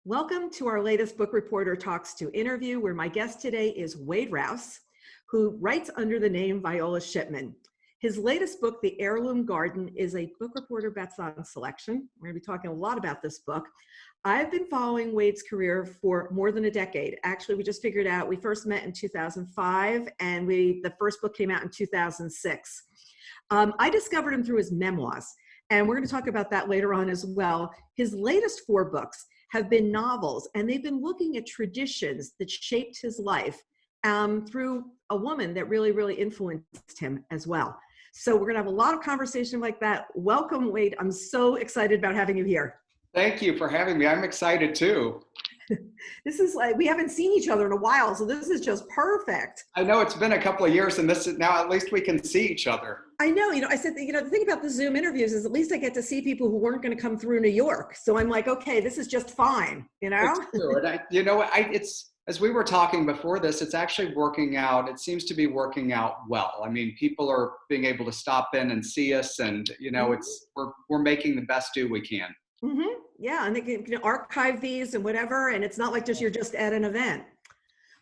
Welcome to our latest Book Reporter Talks to interview, where my guest today is Wade Rouse, who writes under the name Viola Shipman. His latest book, The Heirloom Garden, is a Book Reporter Bets On selection. We're going to be talking a lot about this book. I've been following Wade's career for more than a decade. Actually, we just figured out we first met in 2005, and the first book came out in 2006. I discovered him through his memoirs, and we're going to talk about that later on as well. His latest 4 books have been novels, and they've been looking at traditions that shaped his life through a woman that really influenced him as well. So we're gonna have a lot of conversation like that. Welcome, Wade. I'm so excited about having you here. Thank you for having me. I'm excited too. This is like, we haven't seen each other in a while, so this is just perfect. I know it's been a couple of years, and this is now at least we can see each other. I know, I said, the thing about the Zoom interviews is at least I get to see people who weren't going to come through New York. So I'm like, okay, this is just fine, It's true. And it's, as we were talking before this, it's actually working out. It seems to be working out well. I mean, people are being able to stop in and see us, and we're making the best do we can. Mm-hmm. Yeah, and they can archive these and whatever, and it's not like you're just at an event.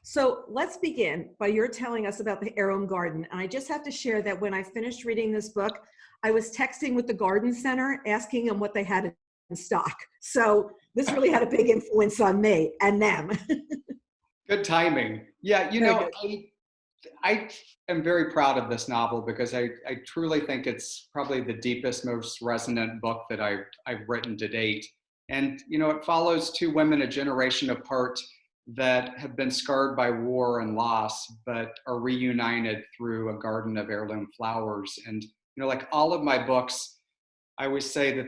So let's begin by your telling us about the Heirloom Garden. And I just have to share that when I finished reading this book, I was texting with the garden center asking them what they had in stock. So this really had a big influence on me and them. Good timing. Yeah, I am very proud of this novel because I truly think it's probably the deepest, most resonant book that I've written to date. And, it follows 2 women a generation apart that have been scarred by war and loss, but are reunited through a garden of heirloom flowers. And, like all of my books, I always say that,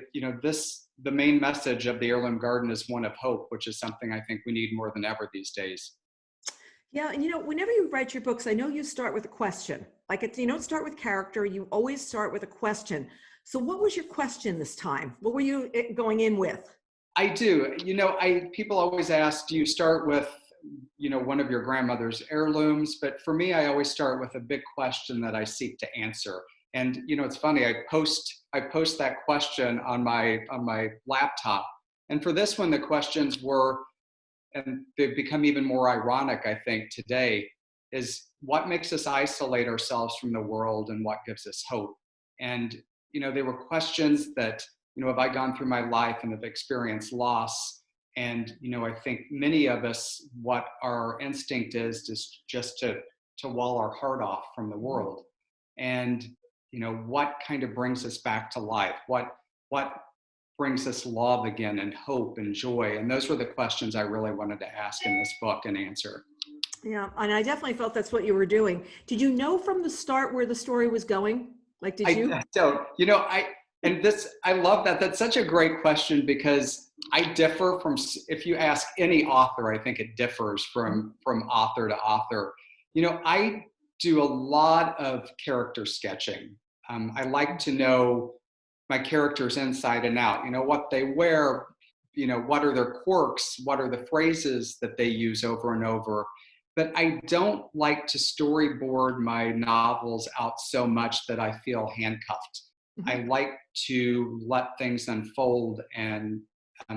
the main message of the Heirloom Garden is one of hope, which is something I think we need more than ever these days. Yeah, and whenever you write your books, I know you start with a question. Like you don't start with character, you always start with a question. So what was your question this time? What were you going in with? I do. People always ask, do you start with, one of your grandmother's heirlooms? But for me, I always start with a big question that I seek to answer. And, it's funny, I post that question on my laptop. And for this one, the questions were, and they've become even more ironic, I think, today, is what makes us isolate ourselves from the world and what gives us hope? And, they were questions that, have I gone through my life and have experienced loss? And, I think many of us, what our instinct is just to wall our heart off from the world. And, what kind of brings us back to life? What brings us love again and hope and joy? And those were the questions I really wanted to ask in this book and answer. Yeah, and I definitely felt that's what you were doing. Did you know from the start where the story was going? Like, did you? I don't. I love that. That's such a great question because I differ from, if you ask any author, I think it differs from author to author. I do a lot of character sketching. I like to know my characters inside and out, what they wear, what are their quirks, what are the phrases that they use over and over. But I don't like to storyboard my novels out so much that I feel handcuffed. Mm-hmm. I like to let things unfold and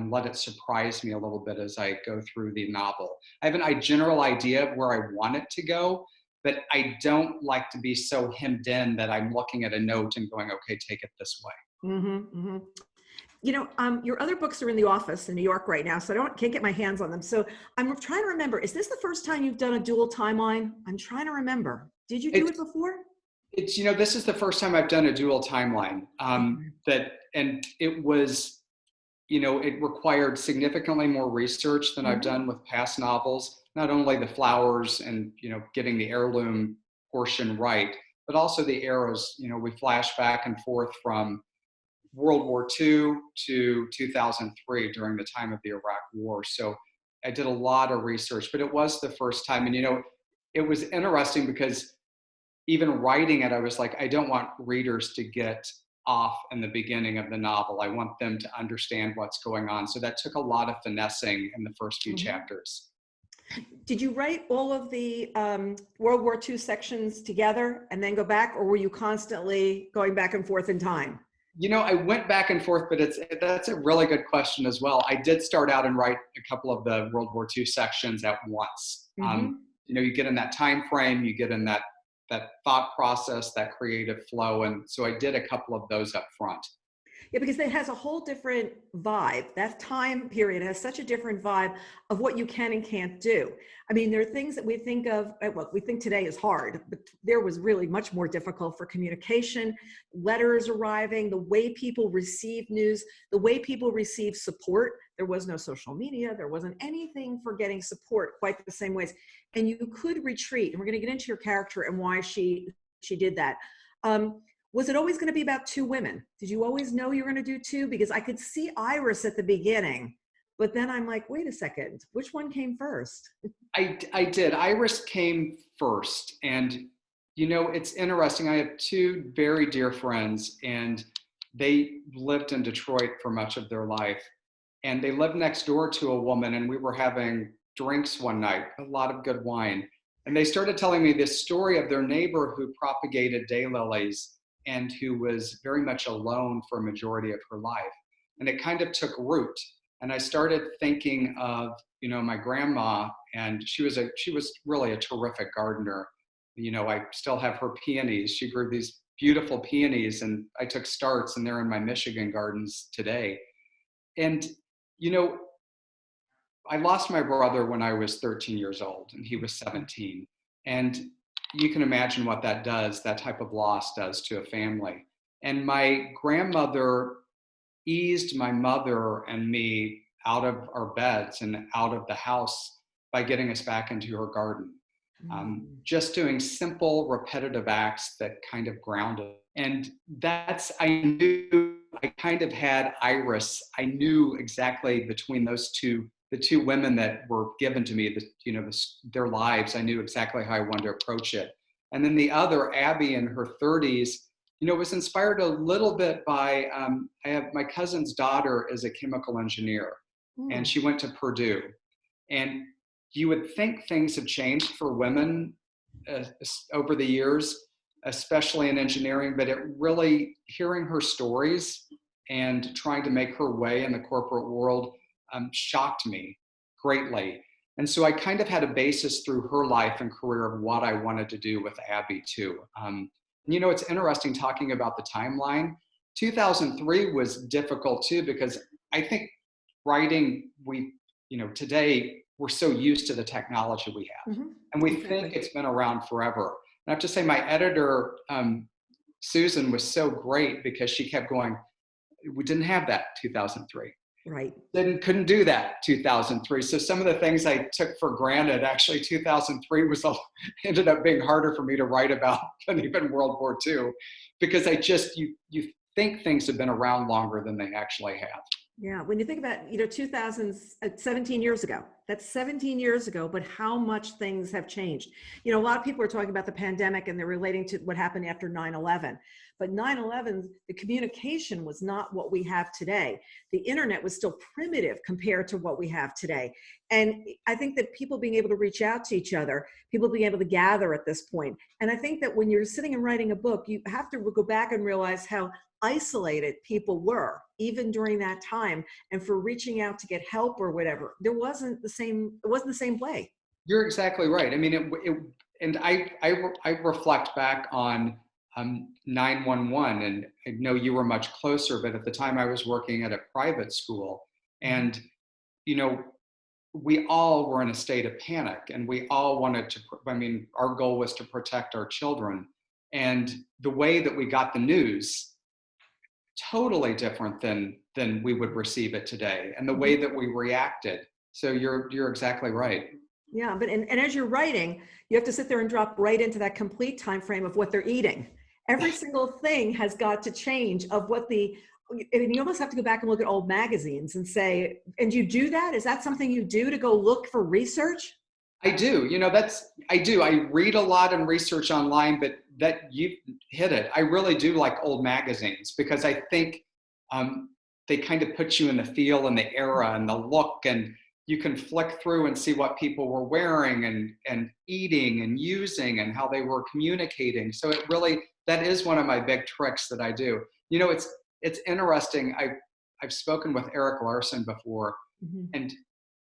let it surprise me a little bit as I go through the novel. I have a general idea of where I want it to go, but I don't like to be so hemmed in that I'm looking at a note and going, okay, take it this way. Mm-hmm, mm-hmm. Your other books are in the office in New York right now, so can't get my hands on them. So I'm trying to remember, is this the first time you've done a dual timeline? I'm trying to remember. Did you do it before? It's, this is the first time I've done a dual timeline. And it was, it required significantly more research than I've done with past novels. Not only the flowers and, getting the heirloom portion right, but also the eras. We flash back and forth from World War II to 2003 during the time of the Iraq War. So I did a lot of research, but it was the first time. And, it was interesting because even writing it, I was like, I don't want readers to get off in the beginning of the novel. I want them to understand what's going on. So that took a lot of finessing in the first few chapters. Did you write all of the World War II sections together and then go back, or were you constantly going back and forth in time? I went back and forth, but that's a really good question as well. I did start out and write a couple of the World War II sections at once. You get in that time frame, you get in that thought process, that creative flow, and so I did a couple of those up front. Yeah, because it has a whole different vibe. That time period has such a different vibe of what you can and can't do. I mean, there are things that we think of, well, we think today is hard, but there was really much more difficult for communication, letters arriving, the way people receive news, the way people receive support. There was no social media. There wasn't anything for getting support quite the same ways. And you could retreat. And we're going to get into your character and why she did that. Was it always going to be about two women? Did you always know you were going to do two? Because I could see Iris at the beginning, but then I'm like, wait a second, which one came first? I did. Iris came first. And, it's interesting. I have two very dear friends, and they lived in Detroit for much of their life. And they lived next door to a woman, and we were having drinks one night, a lot of good wine. And they started telling me this story of their neighbor who propagated daylilies and who was very much alone for a majority of her life. And it kind of took root. And I started thinking of, my grandma, and she was really a terrific gardener. I still have her peonies. She grew these beautiful peonies, and I took starts, and they're in my Michigan gardens today. And, I lost my brother when I was 13 years old, and he was 17. And you can imagine what that does, that type of loss does to a family. And my grandmother eased my mother and me out of our beds and out of the house by getting us back into her garden. Just doing simple, repetitive acts that kind of grounded. And I knew I kind of had Iris. I knew exactly between those two, the two women that were given to me, their lives, I knew exactly how I wanted to approach it. And then the other, Abby, in her 30s, was inspired a little bit by, I have my cousin's daughter is a chemical engineer, and she went to Purdue. And you would think things have changed for women over the years, especially in engineering, but it really, hearing her stories and trying to make her way in the corporate world shocked me greatly. And so I kind of had a basis through her life and career of what I wanted to do with Abby too. It's interesting talking about the timeline. 2003 was difficult too, because I think writing, today we're so used to the technology we have, and we think it's been around forever. And I have to say my editor, Susan, was so great because she kept going, we didn't have that 2003. Right. Couldn't do that 2003. So some of the things I took for granted, actually 2003 ended up being harder for me to write about than even World War II, because you think things have been around longer than they actually have. Yeah, when you think about, 17 years ago, that's 17 years ago, but how much things have changed. A lot of people are talking about the pandemic and they're relating to what happened after 9/11. But 9/11, the communication was not what we have today. The internet was still primitive compared to what we have today. And I think that people being able to reach out to each other, people being able to gather at this point. And I think that when you're sitting and writing a book, you have to go back and realize how isolated people were even during that time, and for reaching out to get help or whatever, it wasn't the same way. You're exactly right. I mean, and I reflect back on 911, and I know you were much closer, but at the time I was working at a private school, and we all were in a state of panic, and we all wanted to, our goal was to protect our children, and the way that we got the news totally different than we would receive it today, and the way that we reacted. So you're exactly right. Yeah, but and as you're writing, you have to sit there and drop right into that complete time frame of what they're eating. Every single thing has got to change of what and you almost have to go back and look at old magazines and say, and you do that? Is that something you do to go look for research? I do. I do. I read a lot and research online, but that you hit it. I really do like old magazines, because I think they kind of put you in the feel and the era and the look, and you can flick through and see what people were wearing and eating and using and how they were communicating. So that is one of my big tricks that I do. it's interesting. I've spoken with Eric Larson before, Mhm. and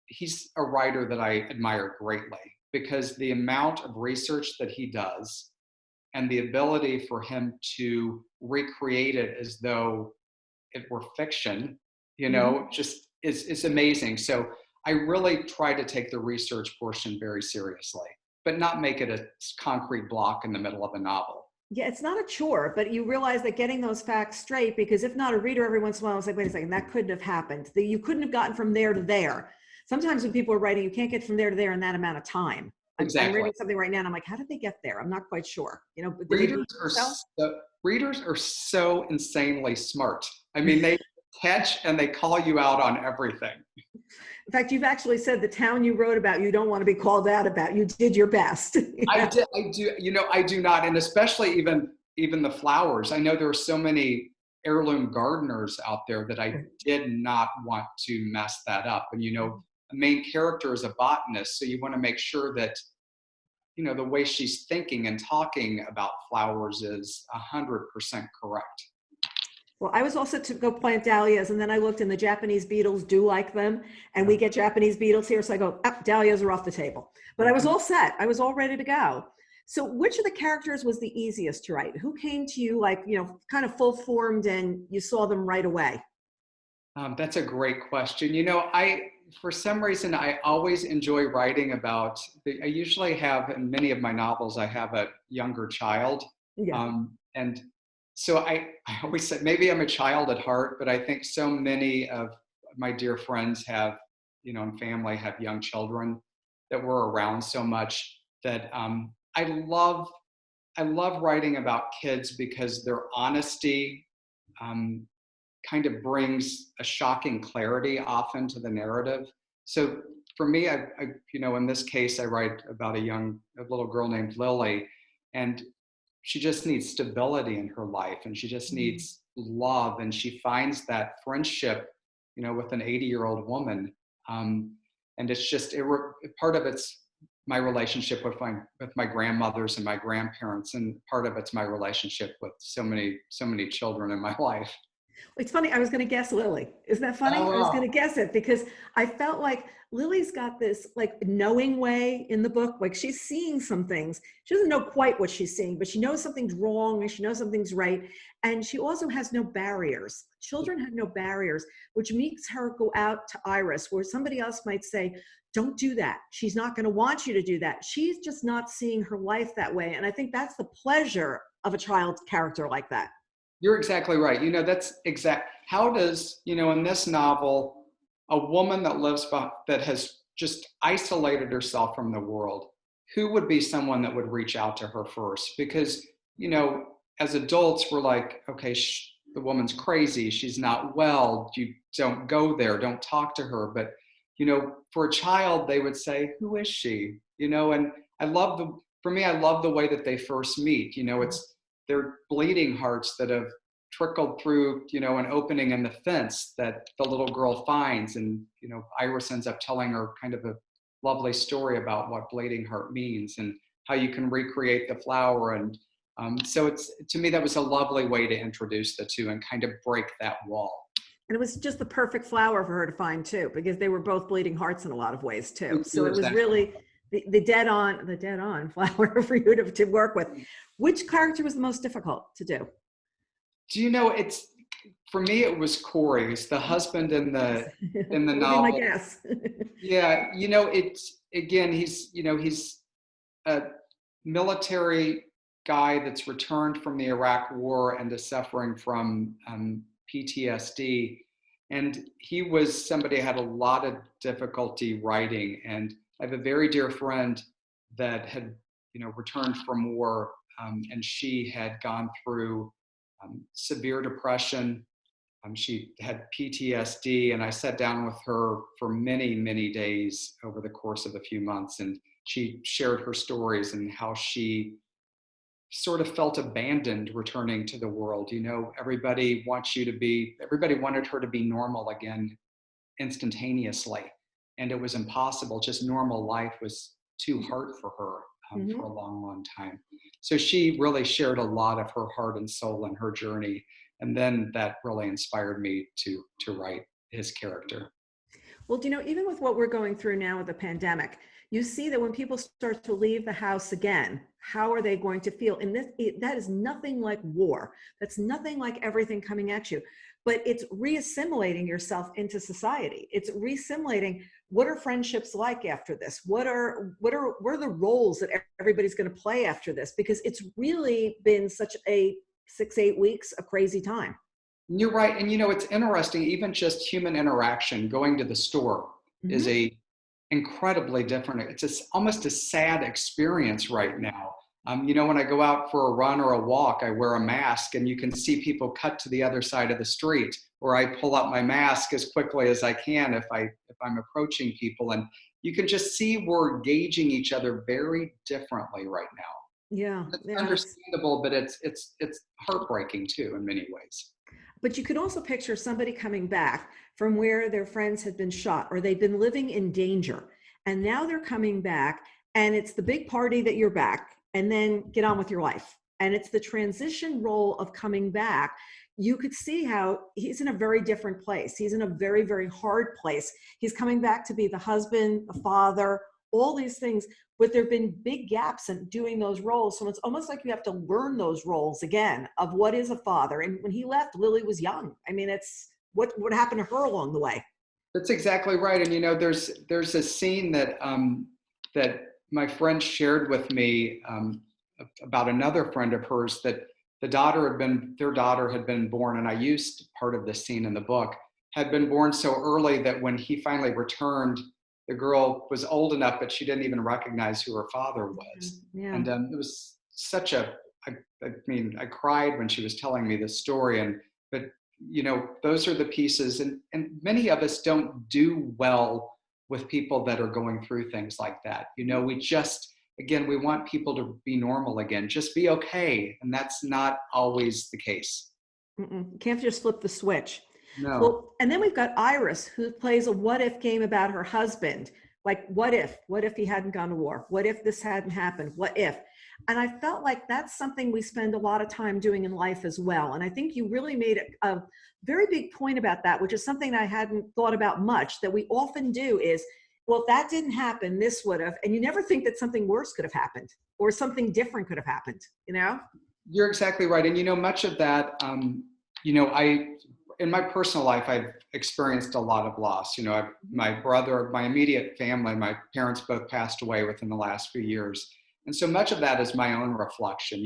he's a writer that I admire greatly because the amount of research that he does and the ability for him to recreate it as though it were fiction, Mhm. just is amazing. So I really try to take the research portion very seriously, but not make it a concrete block in the middle of a novel. Yeah, it's not a chore, but you realize that getting those facts straight, because if not, a reader every once in a while is like, wait a second, that couldn't have happened. You couldn't have gotten from there to there. Sometimes when people are writing, you can't get from there to there in that amount of time. I'm Exactly. reading something right now and I'm like, how did they get there? I'm not quite sure. Did they Readers beat are themselves? readers are so insanely smart. I mean, they catch and they call you out on everything. In fact, you've actually said the town you wrote about, you don't want to be called out about. You did your best. I do not, and especially even the flowers. I know there are so many heirloom gardeners out there that I did not want to mess that up. And the main character is a botanist, so you want to make sure that the way she's thinking and talking about flowers is 100% correct. Well, I was also to go plant dahlias, and then I looked, and the Japanese beetles do like them, and we get Japanese beetles here, so I go, dahlias are off the table. But I was all set. I was all ready to go. So which of the characters was the easiest to write? Who came to you like, kind of full formed and you saw them right away? That's a great question. For some reason, I always enjoy writing about, I usually have, in many of my novels, I have a younger child. Yeah. And so I always say, maybe I'm a child at heart, but I think so many of my dear friends have, and family have young children that we're around so much that I love writing about kids because their honesty, um, kind of brings a shocking clarity often to the narrative. So for me, in this case, I write about a little girl named Lily, and she just needs stability in her life, and she just Mhm. needs love, and she finds that friendship, with an 80-year-old woman, and it's just part of it's my relationship with my grandmothers and my grandparents, and part of it's my relationship with so many children in my life. It's funny, I was going to guess Lily. Isn't that funny? I was going Oh, to guess it because I felt like Lily's got this like knowing way in the book. Like she's seeing some things. She doesn't know quite what she's seeing, but she knows something's wrong and she knows something's right. And she also has no barriers. Children have no barriers, which makes her go out to Iris, where somebody else might say, don't do that. She's not going to want you to do that. She's just not seeing her life that way. And I think that's the pleasure of a child character like that. you're exactly right. That's exact. How does, in this novel, a woman that has just isolated herself from the world, who would be someone that would reach out to her first? Because, as adults, we're like, okay, the woman's crazy. She's not well. You don't go there. Don't talk to her. But, for a child, they would say, who is she? And for me, I love the way that they first meet. They're bleeding hearts that have trickled through, an opening in the fence that the little girl finds. And, Iris ends up telling her kind of a lovely story about what bleeding heart means and how you can recreate the flower. And so to me, that was a lovely way to introduce the two and kind of break that wall. And it was just the perfect flower for her to find too, because they were both bleeding hearts in a lot of ways too. So You're it was exactly really the dead on flower for you to work with. right. Which character was the most difficult to do? Do you know, for me, it was Corey. It's the husband in Yes. the That would be my novel. guess. Yeah, it's again, he's a military guy that's returned from the Iraq War and is suffering from PTSD. And he was somebody who had a lot of difficulty writing. And I have a very dear friend that had, returned from war, and she had gone through severe depression. She had PTSD, and I sat down with her for many, many days over the course of a few months, and she shared her stories and how she sort of felt abandoned returning to the world. Everybody wanted her to be normal again instantaneously, and it was impossible. Just normal life was too hard for her Mhm. for a long, long time. So she really shared a lot of her heart and soul in her journey. And then that really inspired me to write his character. Well, even with what we're going through now with the pandemic, you see that when people start to leave the house again, how are they going to feel? And that is nothing like war. That's nothing like everything coming at you. But it's reassimilating yourself into society. It's reassimilating. What are friendships like after this? What are the roles that everybody's going to play after this? Because it's really been such a 6-8 weeks of crazy time. You're right. And it's interesting, even just human interaction, going to the store is a incredibly different, almost a sad experience right now. When I go out for a run or a walk, I wear a mask, and you can see people cut to the other side of the street, or I pull up my mask as quickly as I can if I'm approaching people. And you can just see we're gauging each other very differently right now. Yeah. It's understandable, but it's heartbreaking too in many ways. But you could also picture somebody coming back from where their friends had been shot, or they've been living in danger. And now they're coming back, and it's the big party that you're back, and then get on with your life. And it's the transition role of coming back. You could see how he's in a very different place. He's in a very, very hard place. He's coming back to be the husband, the father, all these things. But there have been big gaps in doing those roles. So it's almost like you have to learn those roles again of what is a father. And when he left, Lily was young. I mean, it's what happened to her along the way. That's exactly right. And there's a scene that that my friend shared with me about another friend of hers, that their daughter had been born, and I used part of this scene in the book, had been born so early that when he finally returned, the girl was old enough that she didn't even recognize who her father was. Yeah. And it was such I cried when she was telling me this story. But those are the pieces, and many of us don't do well with people that are going through things like that. We want people to be normal again, just be okay. And that's not always the case. You can't just flip the switch. No. Well, and then we've got Iris, who plays a what if game about her husband. Like, what if he hadn't gone to war? What if this hadn't happened? What if? And I felt like that's something we spend a lot of time doing in life as well. And I think you really made a very big point about that, which is something I hadn't thought about much, that we often do is, well, if that didn't happen, this would have. And you never think that something worse could have happened or something different could have happened, You're exactly right. And, much of that, in my personal life, I've experienced a lot of loss. My brother, my immediate family, my parents both passed away within the last few years. And so much of that is my own reflection.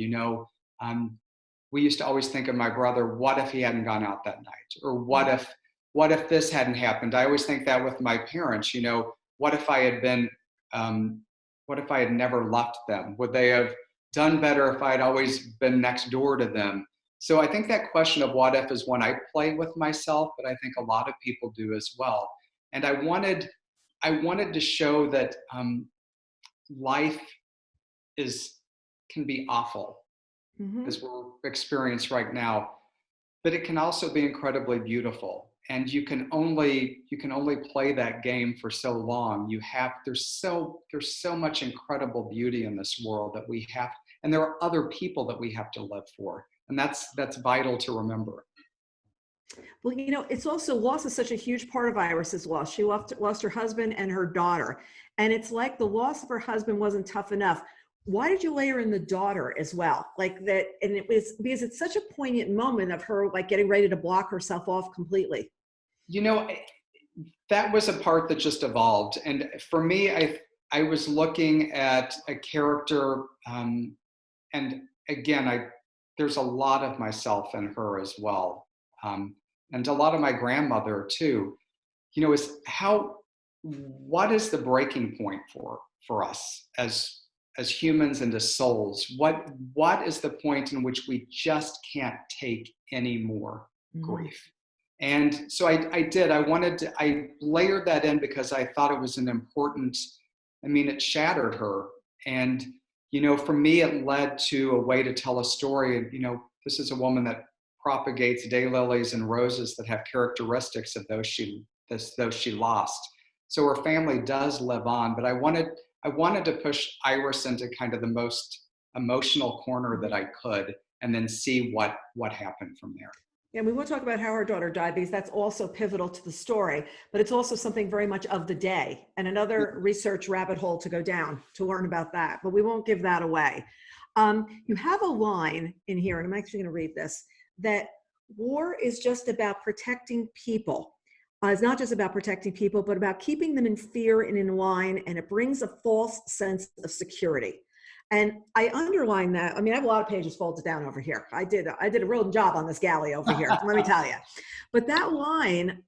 We used to always think of my brother, what if he hadn't gone out that night? Or what if this hadn't happened? I always think that with my parents, what if I had never left them? Would they have done better if I'd always been next door to them? So I think that question of what if is one I play with myself, but I think a lot of people do as well. And I wanted to show that life can be awful, as we're experiencing right now, but it can also be incredibly beautiful. And you can only play that game for so long. There's so much incredible beauty in this world that we have, and there are other people that we have to live for. And that's vital to remember. Well, it's also, loss is such a huge part of Iris's loss. She lost her husband and her daughter. And it's like the loss of her husband wasn't tough enough. Why did you layer in the daughter as well? Like that, and it was because it's such a poignant moment of her like getting ready to block herself off completely. That was a part that just evolved. And for me, I was looking at a character, and again, there's a lot of myself in her as well. And a lot of my grandmother too, what is the breaking point for us as humans and as souls? What is the point in which we just can't take any more grief? And so I layered that in because I thought it was it shattered her. And, for me, it led to a way to tell a story. And, this is a woman that propagates daylilies and roses that have characteristics of those she lost. So her family does live on, but I wanted to push Iris into kind of the most emotional corner that I could, and then see what happened from there. And we won't talk about how her daughter died because that's also pivotal to the story, but it's also something very much of the day and another research rabbit hole to go down to learn about that, but we won't give that away. You have a line in here, and I'm actually going to read this, that war is just about protecting people. It's not just about protecting people, but about keeping them in fear and in line, and it brings a false sense of security. And I underline that. I mean, I have a lot of pages folded down over here. I did a real job on this galley over here, let me tell you. But that line,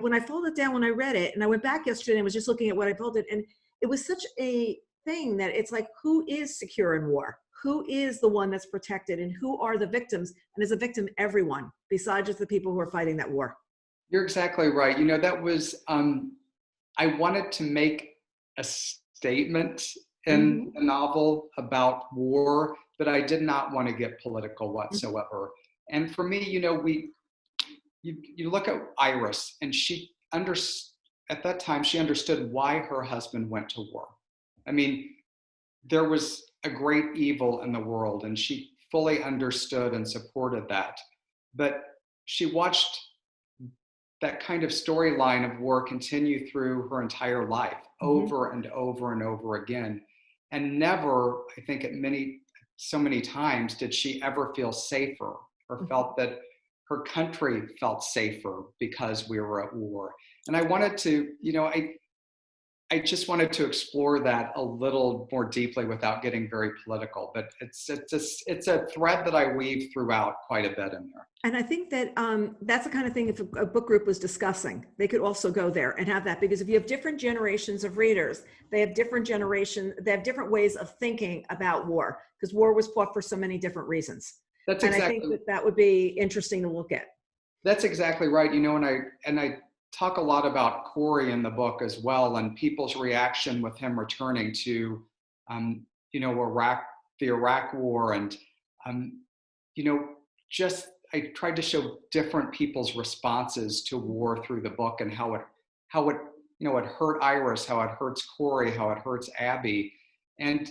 when I folded it down, when I read it, and I went back yesterday and was just looking at what I folded, and it was such a thing that it's like, who is secure in war? Who is the one that's protected, and who are the victims? And is a victim everyone besides just the people who are fighting that war? You're exactly right. That was, I wanted to make a statement in the novel about war, but I did not want to get political whatsoever. And for me, you look at Iris, and at that time, she understood why her husband went to war. I mean, there was a great evil in the world, and she fully understood and supported that. But she watched that kind of storyline of war continue through her entire life, over and over and over again. And never, I think so many times, did she ever feel safer or felt that her country felt safer because we were at war. And I wanted to, I just wanted to explore that a little more deeply without getting very political, but it's a thread that I weave throughout quite a bit in there. And I think that that's the kind of thing, if a book group was discussing, they could also go there and have that, because if you have different generations of readers, they have different ways of thinking about war, because war was fought for so many different reasons. That's and exactly, I think that would be interesting to look at. That's exactly right. And I talk a lot about Corey in the book as well, and people's reaction with him returning to, Iraq, the Iraq War, and I tried to show different people's responses to war through the book, and how it hurt Iris, how it hurts Corey, how it hurts Abby, and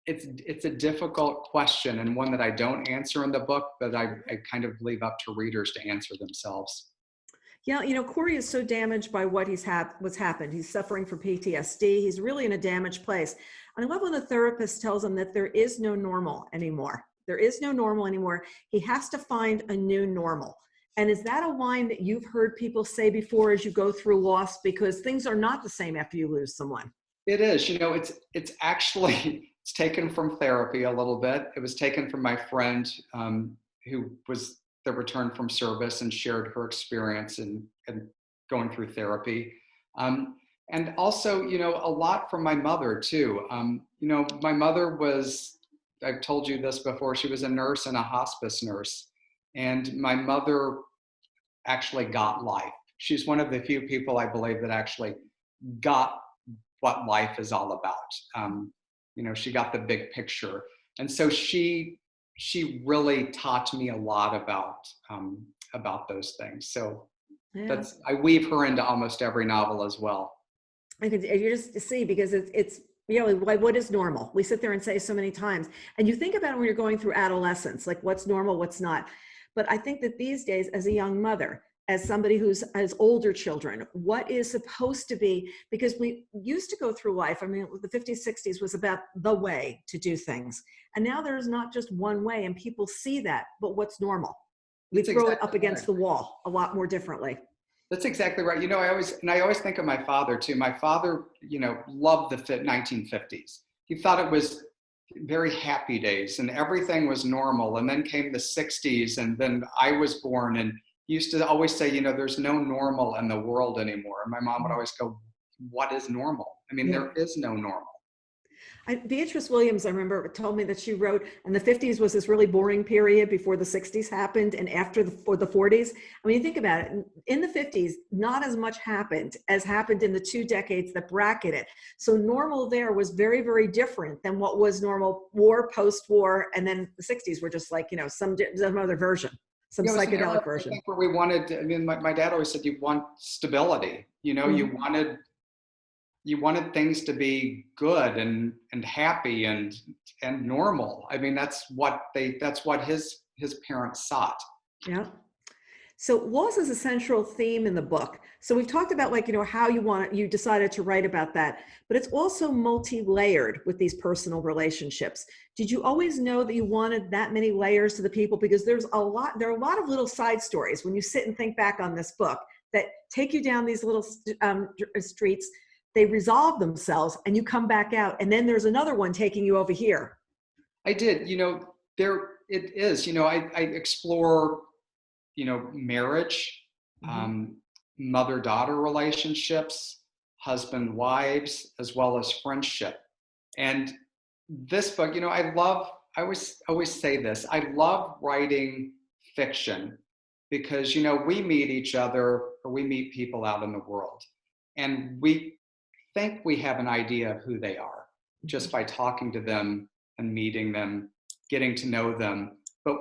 it's a difficult question, and one that I don't answer in the book, but I kind of leave up to readers to answer themselves. Yeah, Corey is so damaged by what's happened. He's suffering from PTSD. He's really in a damaged place. And I love when the therapist tells him that there is no normal anymore. There is no normal anymore. He has to find a new normal. And is that a line that you've heard people say before as you go through loss? Because things are not the same after you lose someone. It is. It's actually, it's taken from therapy a little bit. It was taken from my friend who was that returned from service and shared her experience and going through therapy. And also, a lot from my mother too. My mother was, I've told you this before, she was a nurse and a hospice nurse. And my mother actually got life. She's one of the few people, I believe, that actually got what life is all about. She got the big picture. And so she really taught me a lot about those things. So yeah. I weave her into almost every novel as well. You just see, because it's like, what is normal? We sit there and say so many times, and you think about it when you're going through adolescence, like what's normal, what's not. But I think that these days, as a young mother, as somebody who's has older children, what is supposed to be, because we used to go through life, I mean, the 50s, 60s was about the way to do things. And now there's not just one way, and people see that, but what's normal? We throw it up against the wall a lot more differently. That's exactly right. I always think of my father too. My father, loved the 1950s. He thought it was very happy days and everything was normal. And then came the 60s, and then I was born, and he used to always say, there's no normal in the world anymore. And my mom would always go, what is normal? I mean, There is no normal. Beatrice Williams, I remember, told me that she wrote, and the 50s was this really boring period before the 60s happened, and after the 40s. I mean, you think about it, in the 50s, not as much happened as happened in the 2 decades that bracket it. So normal there was very, very different than what was normal war, post-war, and then the 60s were just like, some other version. Some psychedelic version. I think where we wanted, my dad always said, you want stability. You wanted things to be good and happy and normal. I mean, that's what his parents sought. Yeah. So loss is a central theme in the book. So we've talked about like, how you decided to write about that, but it's also multi-layered with these personal relationships. Did you always know that you wanted that many layers to the people? Because there are a lot of little side stories when you sit and think back on this book that take you down these little streets, they resolve themselves and you come back out. And then there's another one taking you over here. I did, there it is, I explore, marriage, Mm-hmm. mother-daughter relationships, husband-wives, as well as friendship. And this book, I always say this, I love writing fiction because, we meet each other or we meet people out in the world and we think we have an idea of who they are just by talking to them and meeting them, getting to know them. But,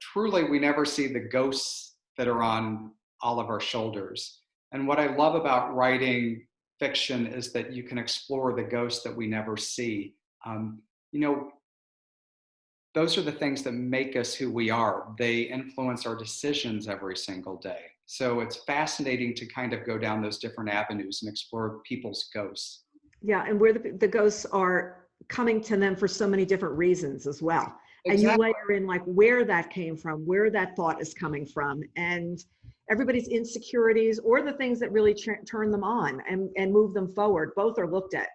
truly we never see the ghosts that are on all of our shoulders. And what I love about writing fiction is that you can explore the ghosts that we never see. Um, you know, those are the things that make us who we are. They influence our decisions every single day. So it's fascinating to kind of go down those different avenues and explore people's ghosts. Yeah, and where the ghosts are coming to them for so many different reasons as well. And you Exactly. layer in like where that came from, where that thought is coming from, and everybody's insecurities or the things that really turn them on and move them forward. Both are looked at.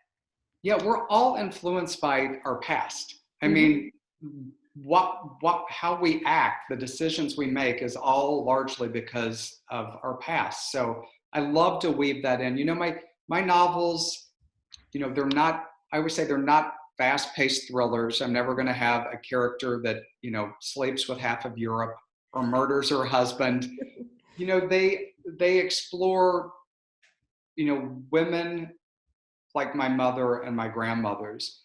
Yeah, we're all influenced by our past. I Mm-hmm. mean, how we act, the decisions we make is all largely because of our past. So I love to weave that in. My novels, they're not, I would say they're not fast-paced thrillers. I'm never going to have a character that, sleeps with half of Europe or murders her husband. They explore, women like my mother and my grandmothers,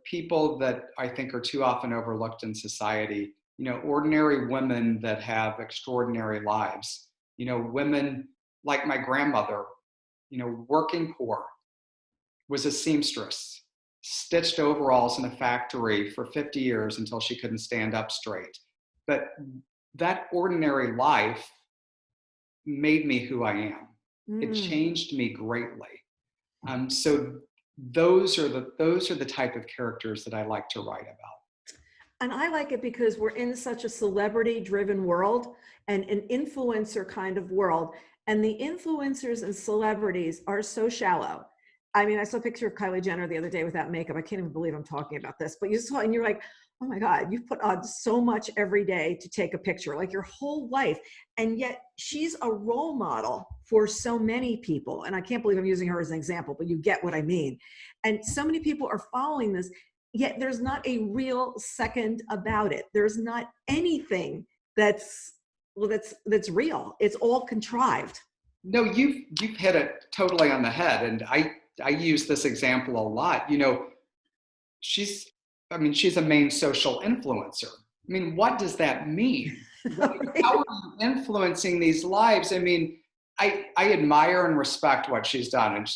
people that I think are too often overlooked in society, ordinary women that have extraordinary lives, women like my grandmother, working poor, was a seamstress, stitched overalls in a factory for 50 years until she couldn't stand up straight. But that ordinary life made me who I am. It Mm. changed me greatly. So those are the type of characters that I like to write about. And I like it because we're in such a celebrity driven world and an influencer kind of world. And the influencers and celebrities are so shallow. I mean, I saw a picture of Kylie Jenner the other day without makeup. I can't even believe I'm talking about this, but you saw, and you're like, oh my God, you've put on so much every day to take a picture, like your whole life. And yet she's a role model for so many people. And I can't believe I'm using her as an example, but you get what I mean. And so many people are following this, yet there's not a real second about it. There's not anything that's real. It's all contrived. No, you've hit it totally on the head, and I use this example a lot. She's she's a main social influencer. I mean, what does that mean? How are you influencing these lives? I mean, I admire and respect what she's done, and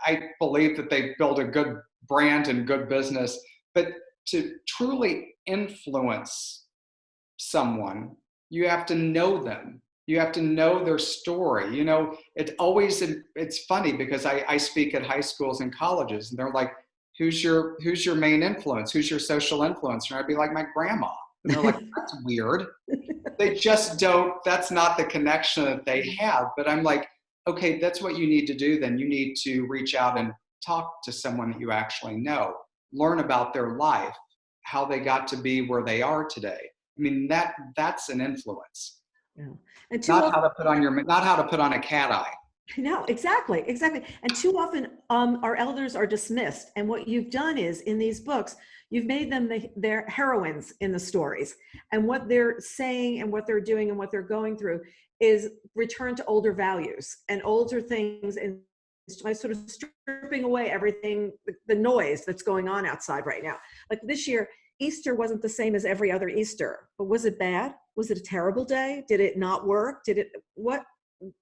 I believe that they build a good brand and good business. But to truly influence someone, you have to know them. You have to know their story. It's funny because I speak at high schools and colleges, and they're like, who's your main influence? Who's your social influencer? And I'd be like, my grandma. And they're like, that's weird. They just don't, that's not the connection that they have. But I'm like, okay, that's what you need to do. Then you need to reach out and talk to someone that you actually know, learn about their life, how they got to be where they are today. I mean, that's an influence. Yeah. And too Not often, how to put on a cat eye. no, exactly. And too often, our elders are dismissed. And what you've done is in these books, you've made them their heroines in the stories. And what they're saying and what they're doing and what they're going through is return to older values and older things, and by sort of stripping away everything, the noise that's going on outside right now. Like this year, Easter wasn't the same as every other Easter, but was it bad? Was it a terrible day? Did it not work? What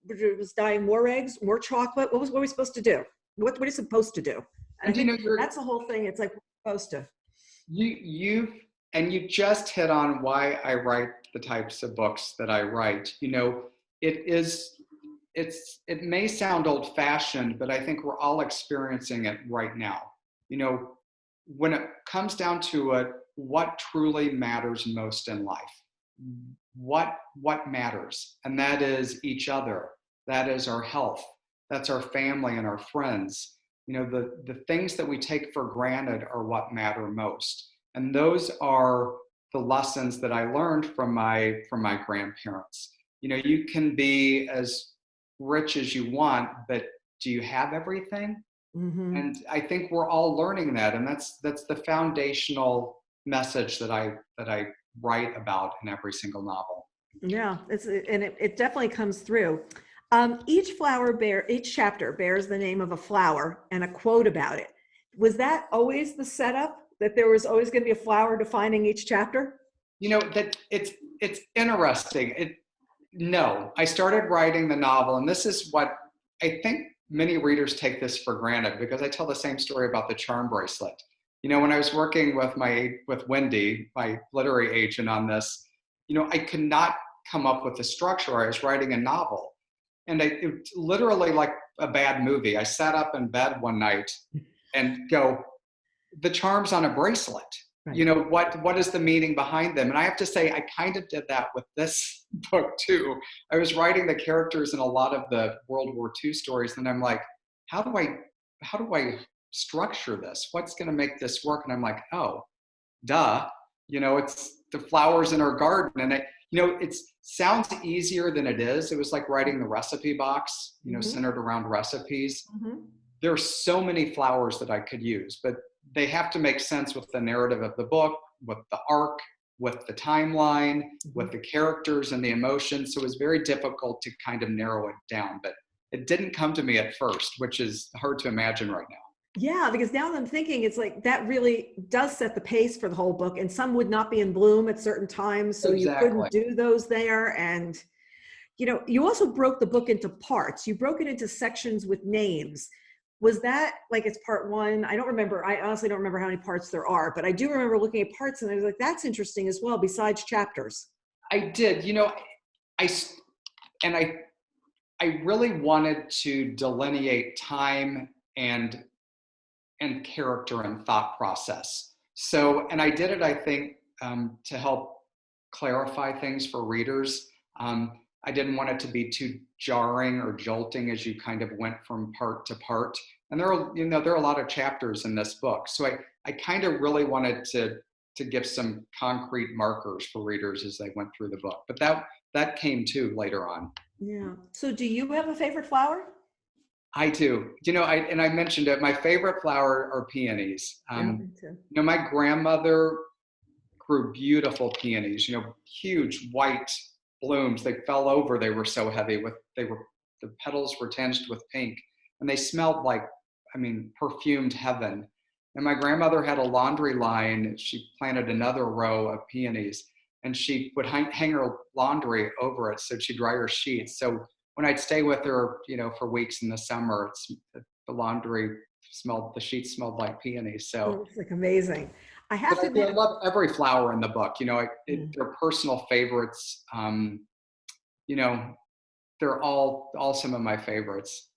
was dying? More eggs, more chocolate? What are we supposed to do? What are you supposed to do? And I And think that's the whole thing. It's like we're supposed to. you just hit on why I write the types of books that I write. It may sound old fashioned, but I think we're all experiencing it right now. When it comes down to it, what truly matters most in life? What matters? And that is each other. That is our health. That's our family and our friends. The things that we take for granted are what matter most. And those are the lessons that I learned from my grandparents. You can be as rich as you want, but do you have everything? Mm-hmm. And I think we're all learning that, and that's the foundational message that I write about in every single novel. Yeah, it definitely comes through. Each chapter bears the name of a flower and a quote about it. Was that always the setup, that there was always going to be a flower defining each chapter? That it's interesting. No, I started writing the novel, and this is what I think many readers take this for granted, because I tell the same story about the Charm Bracelet. When I was working with Wendy, my literary agent, on this, I could not come up with the structure. I was writing a novel, and it's literally like a bad movie. I sat up in bed one night and go, the charm's on a bracelet. Right. What is the meaning behind them? And I have to say, I kind of did that with this book too. I was writing the characters in a lot of the World War II stories, and I'm like, how do I structure this? What's going to make this work? And I'm like, oh, duh. It's the flowers in our garden, and it sounds easier than it is. It was like writing the recipe box, mm-hmm. centered around recipes. Mm-hmm. There are so many flowers that I could use, but they have to make sense with the narrative of the book, with the arc, with the timeline, mm-hmm. with the characters and the emotions. So it was very difficult to kind of narrow it down, but it didn't come to me at first, which is hard to imagine right now. Yeah, because now that I'm thinking, it's like that really does set the pace for the whole book, and some would not be in bloom at certain times, so exactly. You couldn't do those there. And you also broke the book into parts. You broke it into sections with names. Was that like, it's part one? I don't remember. I honestly don't remember how many parts there are, but I do remember looking at parts and I was like, that's interesting as well, besides chapters. I did. I really wanted to delineate time and character and thought process. So, and I did it, I think, to help clarify things for readers. I didn't want it to be too jarring or jolting as you kind of went from part to part. And there are a lot of chapters in this book. So I kind of really wanted to give some concrete markers for readers as they went through the book. But that came too later on. Yeah. So do you have a favorite flower? I do. I mentioned it. My favorite flower are peonies. Me too. My grandmother grew beautiful peonies, huge white blooms. They fell over. They were so heavy. The petals were tinged with pink, and they smelled like, perfumed heaven. And my grandmother had a laundry line. She planted another row of peonies, and she would hang her laundry over it so she'd dry her sheets. So when I'd stay with her, for weeks in the summer, the sheets smelled like peonies. So it's like amazing. I love every flower in the book. They're personal favorites. They're all some of my favorites.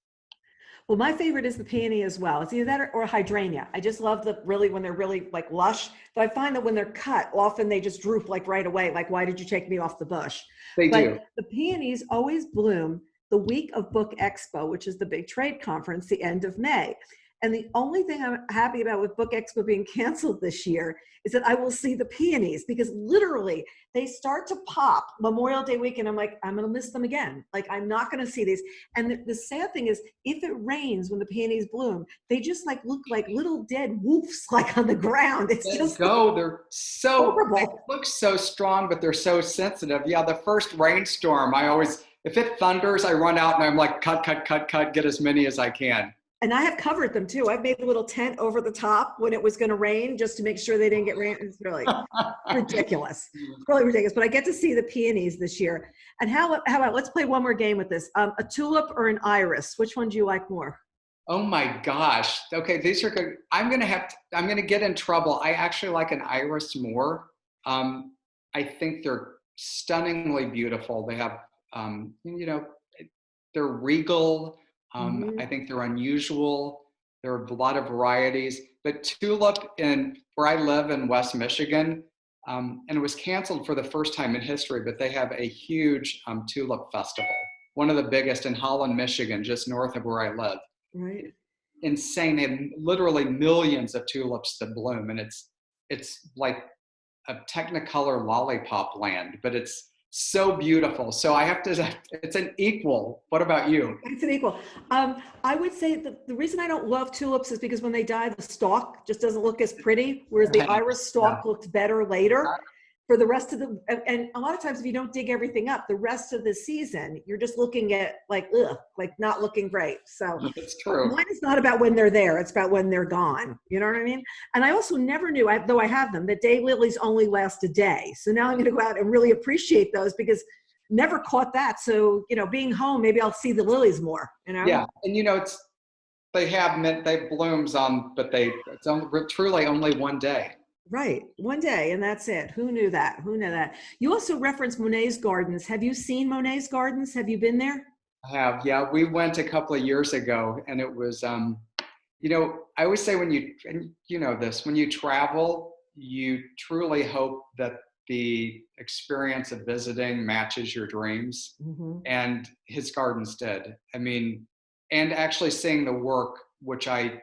Well, my favorite is the peony as well. It's either that or hydrangea. I just love when they're really like lush. But I find that when they're cut, often they just droop like right away. Like, why did you take me off the bush? They do. The peonies always bloom the week of Book Expo, which is the big trade conference, the end of May. And the only thing I'm happy about with Book Expo being canceled this year is that I will see the peonies, because literally they start to pop Memorial Day weekend. I'm like, I'm going to miss them again. Like, I'm not going to see these. And the sad thing is, if it rains when the peonies bloom, they just like look like little dead woofs like on the ground. It's they're so horrible. They look so strong, but they're so sensitive. Yeah, the first rainstorm, if it thunders, I run out and I'm like, cut, get as many as I can. And I have covered them too. I've made a little tent over the top when it was going to rain, just to make sure they didn't get rain. It's really ridiculous. It's really ridiculous. But I get to see the peonies this year. And how about, let's play one more game with this. A tulip or an iris? Which one do you like more? Oh my gosh. Okay, these are good. I'm going to get in trouble. I actually like an iris more. I think they're stunningly beautiful. They have, they're regal. Mhm. I think they're unusual. There are a lot of varieties. But tulip where I live in West Michigan, and it was canceled for the first time in history, but they have a huge tulip festival, one of the biggest in Holland, Michigan, just north of where I live. Right. Insane. They have literally millions of tulips that bloom, and it's like a Technicolor lollipop land, but it's so beautiful. So I have to, it's an equal. What about you? It's an equal. I would say that the reason I don't love tulips is because when they die, the stalk just doesn't look as pretty, whereas the iris Yeah. stalk looks better later. For the rest of and a lot of times if you don't dig everything up, the rest of the season, you're just looking at like, ugh, like not looking great. So It's true. mine is not about when they're there, it's about when they're gone. You know what I mean? And I also never knew, though I have them, that daylilies only last a day. So now I'm gonna go out and really appreciate those because never caught that. So, being home, maybe I'll see the lilies more, Yeah. And they blooms on, but truly only one day. Right. One day, and that's it. Who knew that? Who knew that? You also referenced Monet's gardens. Have you seen Monet's gardens? Have you been there? I have, yeah. We went a couple of years ago, and it was, I always say and you know this, when you travel, you truly hope that the experience of visiting matches your dreams. Hmm. And his gardens did. I mean, and actually seeing the work, which I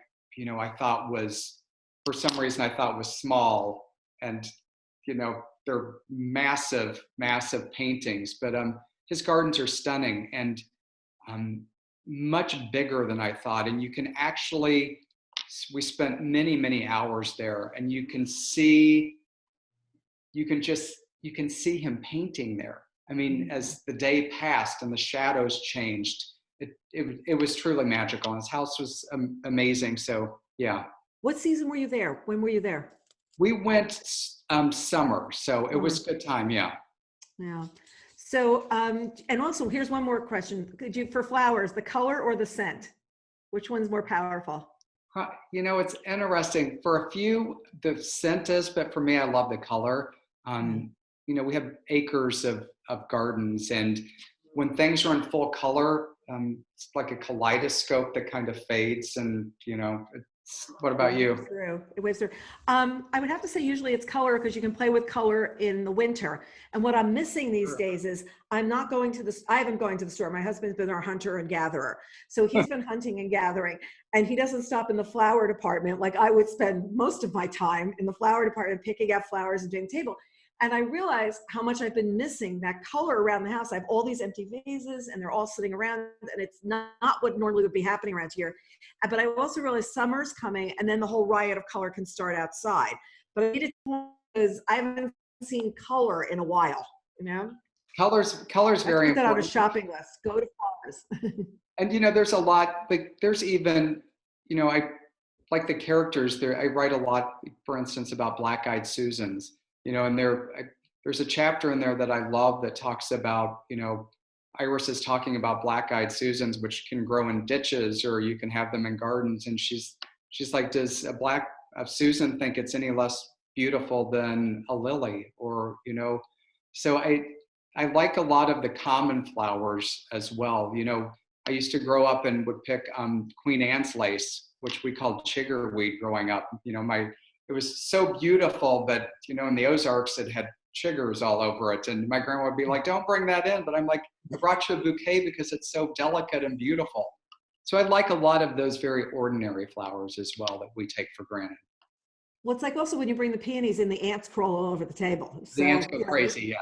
thought was, for some reason, I thought was small, and, they're massive, massive paintings, but his gardens are stunning and um, much bigger than I thought. And we spent many, many hours there, and you can see him painting there. I mean, as the day passed and the shadows changed, it was truly magical. And his house was amazing. So yeah, What season were you there? When were you there? we went summer, so it was Summer. a good time. Yeah. Yeah. So, and also here's one more question. For flowers, the color or the scent? Which one's more powerful? It's interesting. For a few, the scent is, but for me, I love the color. Mm. Um, we have acres of gardens, and when things are in full color, it's like a kaleidoscope that kind of fades. And what about It waves you? through. It waves through. I would have to say usually it's color because you can play with color in the winter. And what I'm missing these days is I'm not going to this. I haven't going to the store. My husband's been our hunter and gatherer, so he's been hunting and gathering, and he doesn't stop in the flower department like I would spend most of my time in the flower department picking out flowers and doing table. And I realized how much I've been missing that color around the house. I have all these empty vases and they're all sitting around, and it's not what normally would be happening around here. But I also realized summer's coming and then the whole riot of color can start outside. But I needed because I haven't seen color in a while, you know? Color's I have to very put that on a important. shopping list. Go to flowers. And there's a lot, like there's even, I like the characters there. I write a lot, for instance, about black-eyed Susans, and there's a chapter in there that I love that talks about, Iris is talking about black-eyed Susans, which can grow in ditches or you can have them in gardens. And she's like, does a Susan think it's any less beautiful than a lily? Or, so I like a lot of the common flowers as well. I used to grow up and would pick Queen Anne's lace, which we called chiggerweed growing up. It was so beautiful, but in the Ozarks it had chiggers all over it. And my grandma would be like, don't bring that in. But I'm like, I brought you a bouquet because it's so delicate and beautiful. So I like a lot of those very ordinary flowers as well that we take for granted. Well, it's like also when you bring the peonies in, the ants crawl all over the table. The So, ants go crazy, yeah.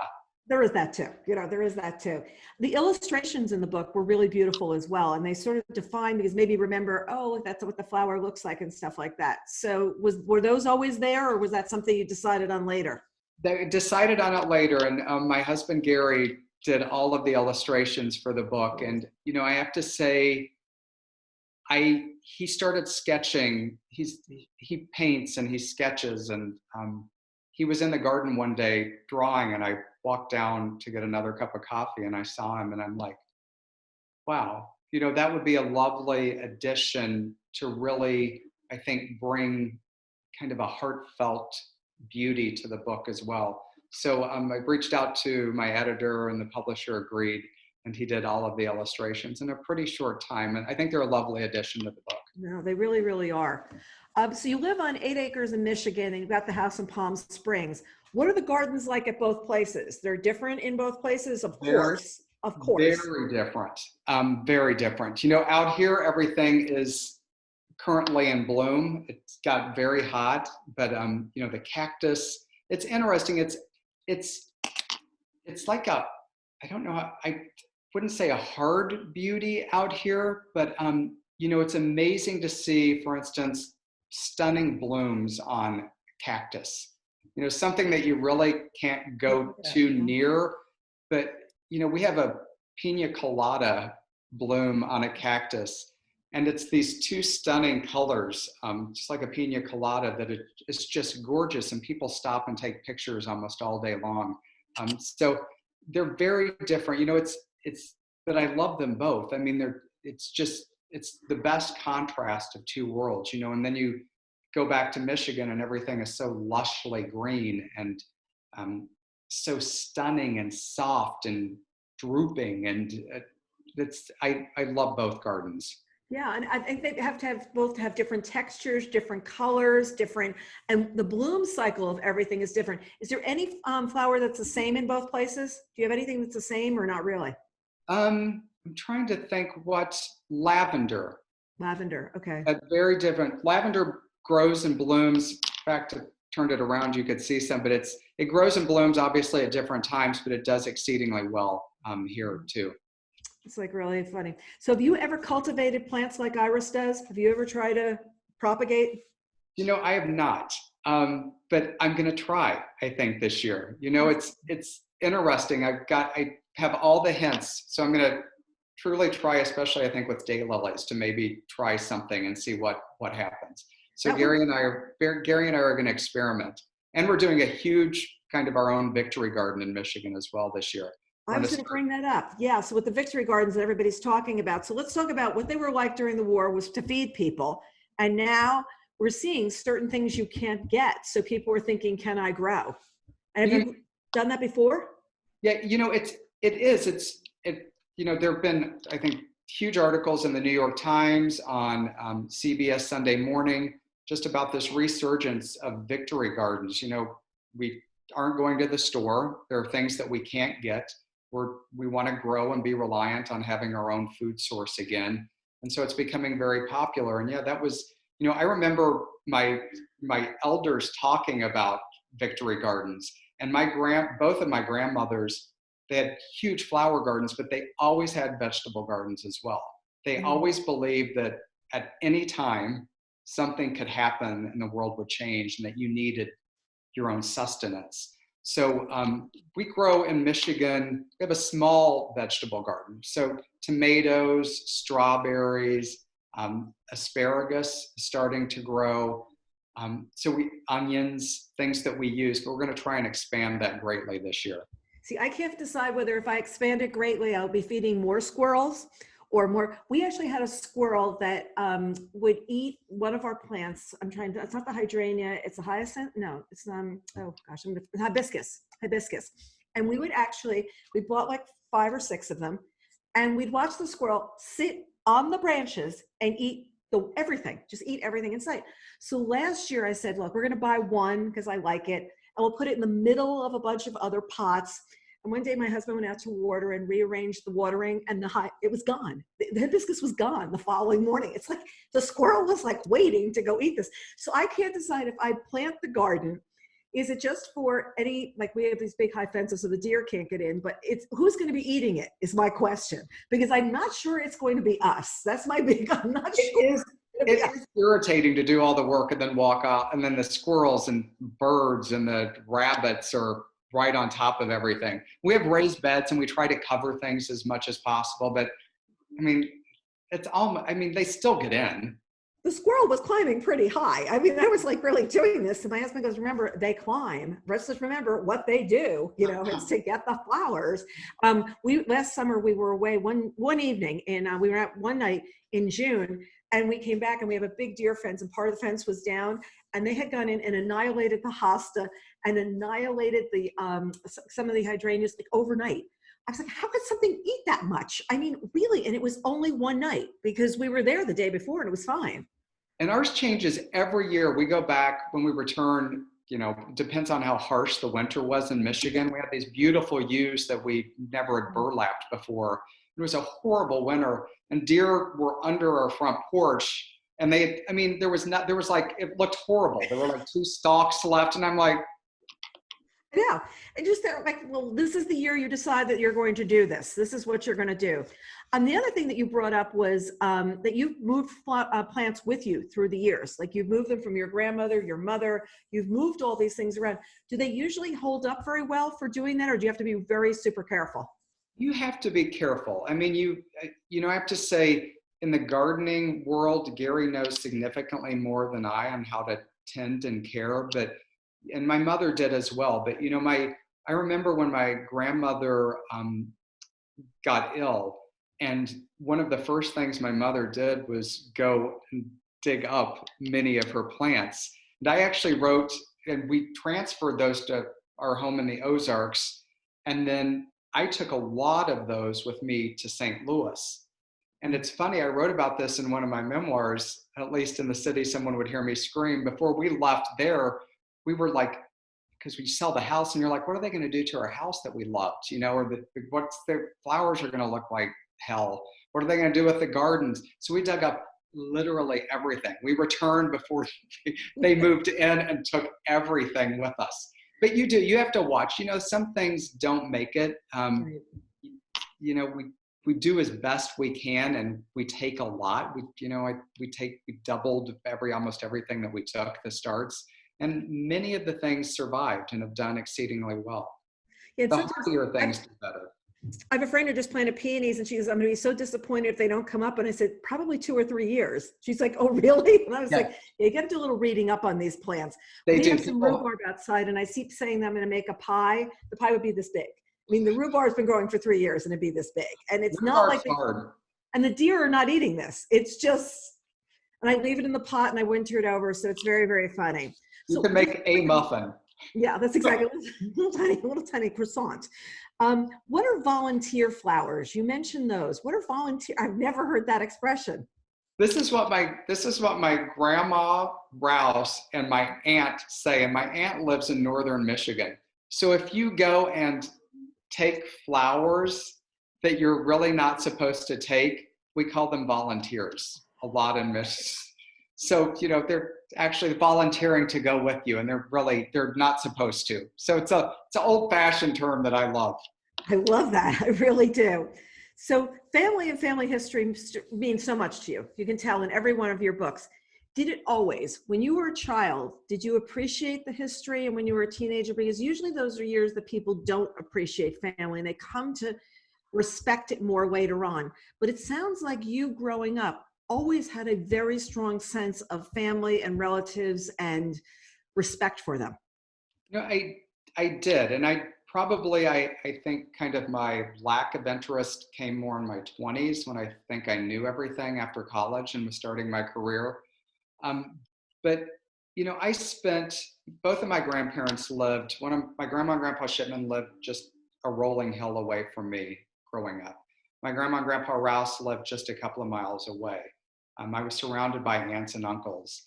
there is that too. There is that too. The illustrations in the book were really beautiful as well. And they sort of define, because maybe remember, oh, that's what the flower looks like and stuff like that. So were those always there, or was that something you decided on later? They decided on it later, and my husband Gary did all of the illustrations for the book. And I have to say, he started sketching. He paints and he sketches, and he was in the garden one day drawing, and I walked down to get another cup of coffee, and I saw him, and I'm like, wow, that would be a lovely addition to really, I think, bring kind of a heartfelt beauty to the book as well. So I reached out to my editor, and the publisher agreed, and he did all of the illustrations in a pretty short time. And I think they're a lovely addition to the book. No, they really, really are. So you live on 8 acres in Michigan, and you've got the house in Palm Springs. What are the gardens like at both places? They're different in both places, of course. Of course. Very different. Very different. You know, out here, everything is currently in bloom. It's got very hot, but you know, the cactus, it's interesting. It's like a, I don't know, I wouldn't say a hard beauty out here, but you know, it's amazing to see, for instance, stunning blooms on cactus. You know, something that you really can't go too near, but you know, we have a pina colada bloom on a cactus, and it's these two stunning colors, just like a pina colada, that it's just gorgeous, and people stop and take pictures almost all day long. So they're very different. You know, but I love them both. I mean, it's the best contrast of two worlds, you know, and then you go back to Michigan and everything is so lushly green and so stunning and soft and drooping, and I love both gardens. Yeah, and I think they have to both have different textures, different colors, and the bloom cycle of everything is different. Is there any flower that's the same in both places? Do you have anything that's the same or not really? I'm trying to think what lavender. Lavender, okay. Very different. Lavender grows and blooms. In fact, to turn it around, you could see some, but it grows and blooms obviously at different times, but it does exceedingly well here too. It's like really funny. So have you ever cultivated plants like Iris does? Have you ever tried to propagate? You know, I have not, but I'm going to try, I think, this year. You know, it's interesting. I have all the hints, so I'm going to truly try, especially I think with daylilies, to maybe try something and see what happens. So Gary and I are going to experiment, and we're doing a huge kind of our own victory garden in Michigan as well this year. I was going to bring that up. Yeah, so with the victory gardens that everybody's talking about. So let's talk about what they were like during the war was to feed people, and now we're seeing certain things you can't get. So people are thinking, "Can I grow?" And have you done that before? Yeah, you know, you know, there have been, I think, huge articles in the New York Times, on CBS Sunday Morning, just about this resurgence of victory gardens. You know, we aren't going to the store. There are things that we can't get. We want to grow and be reliant on having our own food source again. And so it's becoming very popular. And yeah, that was, you know, I remember my elders talking about victory gardens, and both of my grandmothers, they had huge flower gardens, but they always had vegetable gardens as well. They always believed that at any time something could happen and the world would change, and that you needed your own sustenance. So we grow in Michigan, we have a small vegetable garden. So tomatoes, strawberries, asparagus starting to grow. Onions, things that we use, but we're going to try and expand that greatly this year. See, I can't decide whether if I expand it greatly, I'll be feeding more squirrels or more. We actually had a squirrel that would eat one of our plants. It's not the hydrangea, it's a hyacinth. No, it's hibiscus. And we bought like 5 or 6 of them, and we'd watch the squirrel sit on the branches and eat just eat everything in sight. So last year I said, look, we're going to buy one because I like it, and we'll put it in the middle of a bunch of other pots. And one day my husband went out to water and rearranged the watering, and it was gone. The hibiscus was gone the following morning. It's like the squirrel was like waiting to go eat this. So I can't decide if I plant the garden, is it just for like we have these big high fences so the deer can't get in, but who's going to be eating it is my question, because I'm not sure it's going to be us. That's my I'm not sure. It is irritating to do all the work and then walk out, and then the squirrels and birds and the rabbits are right on top of everything. We have raised beds and we try to cover things as much as possible, but I mean, they still get in. The squirrel was climbing pretty high. I mean, I was like really doing this. And my husband goes, remember, they climb. Let's just remember what they do, you know, it's to get the flowers. Last summer, we were away one evening, and we were out one night in June, and we came back and we have a big deer fence, and part of the fence was down. and they had gone in and annihilated the hosta and annihilated the some of the hydrangeas like overnight. I was like, how could something eat that much? I mean, really? And it was only one night because we were there the day before and it was fine. And ours changes every year. We go back when we return, depends on how harsh the winter was in Michigan. We had these beautiful ewes that we never had burlapped before. It was a horrible winter, and deer were under our front porch. And there was like, it looked horrible. There were like 2 stalks left. And I'm like, yeah. And just they're like, well, this is the year you decide that you're going to do this. This is what you're going to do. And the other thing that you brought up was that you've moved plants with you through the years. Like you've moved them from your grandmother, your mother, you've moved all these things around. Do they usually hold up very well for doing that? Or do you have to be very super careful? you have to be careful. I mean, I have to say, in the gardening world, Gary knows significantly more than I on how to tend and care, and my mother did as well. But I remember when my grandmother got ill, and one of the first things my mother did was go and dig up many of her plants. And I actually wrote, and we transferred those to our home in the Ozarks, and then I took a lot of those with me to St. Louis. And it's funny, I wrote about this in one of my memoirs, at least in the city, someone would hear me scream. Before we left there, we were like, because we sell the house and you're like, what are they going to do to our house that we loved? Or what's the flowers are going to look like hell? What are they going to do with the gardens? So we dug up literally everything. We returned before they moved in and took everything with us. But you have to watch, some things don't make it. We do as best we can, and we take a lot. We doubled almost everything that we took, the starts, and many of the things survived and have done exceedingly well. Yeah, the hardier things do better. I have a friend who just planted peonies, and she goes, I'm going to be so disappointed if they don't come up. And I said, probably 2 or 3 years. She's like, oh, really? And I was like, yeah, you got to do a little reading up on these plants. We have some rhubarb outside, and I keep saying that I'm going to make a pie. The pie would be this big. I mean, the rhubarb's been growing for 3 years, and it'd be this big. And it's not like and the deer are not eating this. It's just, and I leave it in the pot and I winter it over. So it's very, very funny. You can make a muffin. Yeah, that's exactly little tiny croissant. What are volunteer flowers? You mentioned those. What are volunteer? I've never heard that expression. This is what my grandma Rouse and my aunt say, and my aunt lives in northern Michigan. So if you go and take flowers that you're really not supposed to take, we call them volunteers a lot in Michigan. So, they're actually volunteering to go with you, and they're not supposed to. So it's an old-fashioned term that I love. I love that. I really do. So family and family history means so much to you. You can tell in every one of your books. Did it always, when you were a child, did you appreciate the history? And when you were a teenager, because usually those are years that people don't appreciate family and they come to respect it more later on. But it sounds like you growing up always had a very strong sense of family and relatives and respect for them. I did. And I think kind of my lack of interest came more in my 20s when I think I knew everything after college and was starting my career. But I spent, both of my grandparents lived, my grandma and grandpa Shipman lived just a rolling hill away from me growing up. My grandma and grandpa Rouse lived just a couple of miles away. I was surrounded by aunts and uncles.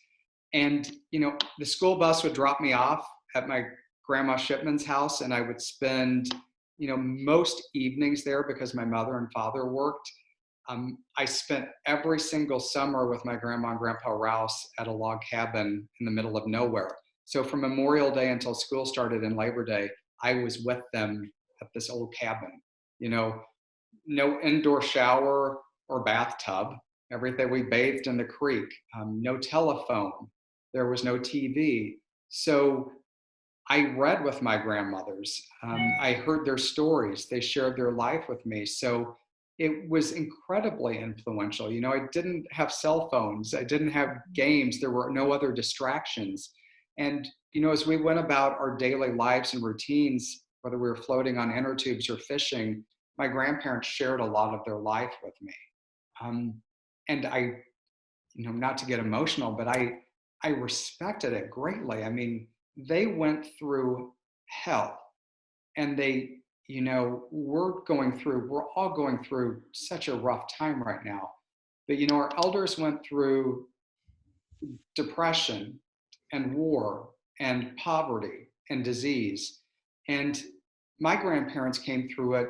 And, the school bus would drop me off at my grandma Shipman's house, and I would spend, most evenings there because my mother and father worked. I spent every single summer with my grandma and grandpa Rouse at a log cabin in the middle of nowhere. So from Memorial Day until school started in Labor Day, I was with them at this old cabin. No indoor shower or bathtub. Everything, we bathed in the creek. No telephone. There was no TV. So I read with my grandmothers. I heard their stories. They shared their life with me. So it was incredibly influential. I didn't have cell phones. I didn't have games. There were no other distractions. And, as we went about our daily lives and routines, whether we were floating on inner tubes or fishing, my grandparents shared a lot of their life with me. And I, not to get emotional, but I I respected it greatly. I mean, they went through hell, and they, we're all going through such a rough time right now. But, our elders went through depression and war and poverty and disease. And my grandparents came through it,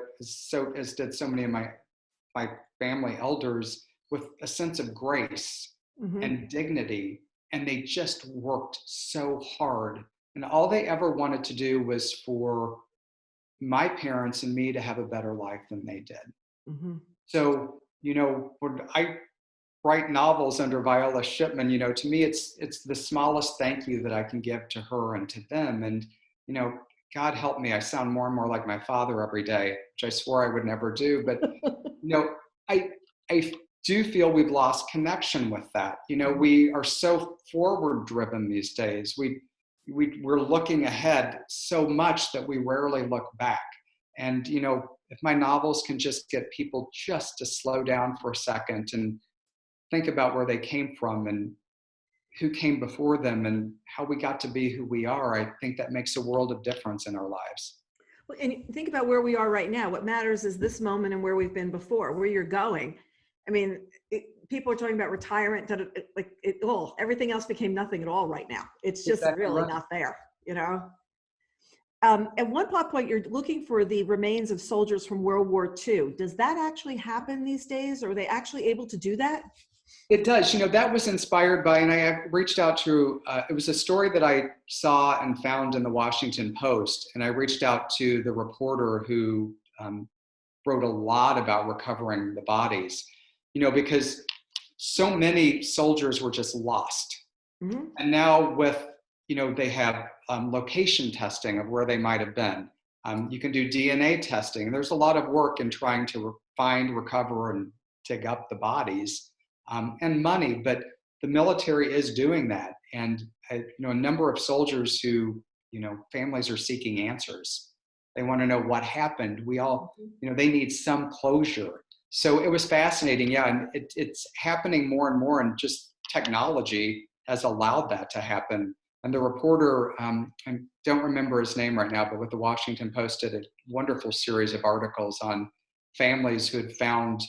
as did so many of my family elders, with a sense of grace and dignity. And they just worked so hard. And all they ever wanted to do was for my parents and me to have a better life than they did. So, when I write novels under Viola Shipman, to me, it's the smallest thank you that I can give to her and to them. And, God help me, I sound more and more like my father every day, which I swore I would never do. But, I do feel we've lost connection with that. We are so forward driven these days. We're looking ahead so much that we rarely look back. And, if my novels can just get people just to slow down for a second and think about where they came from and who came before them and how we got to be who we are, I think that makes a world of difference in our lives. Well, and think about where we are right now. What matters is this moment and where we've been before, where you're going. I mean, people are talking about retirement, everything else became nothing at all right now. It's just Exactly really right. not there, At one plot point, you're looking for the remains of soldiers from World War II. Does that actually happen these days? Or are they actually able to do that? It does. That was inspired by, and I reached out to, it was a story that I saw and found in the Washington Post. And I reached out to the reporter who wrote a lot about recovering the bodies, because so many soldiers were just lost. And now with, they have location testing of where they might have been. You can do DNA testing. There's a lot of work in trying to find, recover, and dig up the bodies. And money, but the military is doing that. And, a number of soldiers who, families are seeking answers. They want to know what happened. We all, they need some closure. So it was fascinating. Yeah. And it's happening more and more, and just technology has allowed that to happen. And the reporter, I don't remember his name right now, but with the Washington Post, did a wonderful series of articles on families who had found,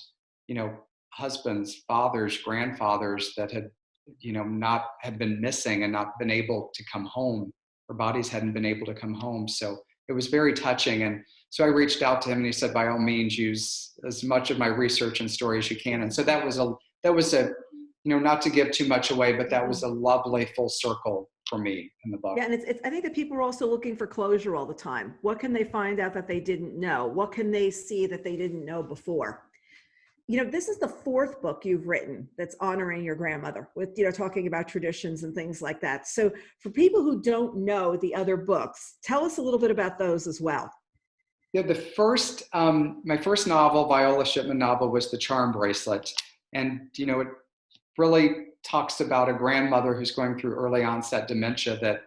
husbands, fathers, grandfathers that had, had been missing and not been able to come home. Their bodies hadn't been able to come home. So it was very touching. And so I reached out to him, and he said, by all means, use as much of my research and story as you can. And so that was a, not to give too much away, but that was a lovely full circle for me in the book. Yeah, and it's I think that people are also looking for closure all the time. What can they find out that they didn't know? What can they see that they didn't know before? This is the fourth book you've written that's honoring your grandmother with, talking about traditions and things like that. So for people who don't know the other books, tell us a little bit about those as well. Yeah, my first novel, Viola Shipman novel, was The Charm Bracelet. And, it really talks about a grandmother who's going through early onset dementia that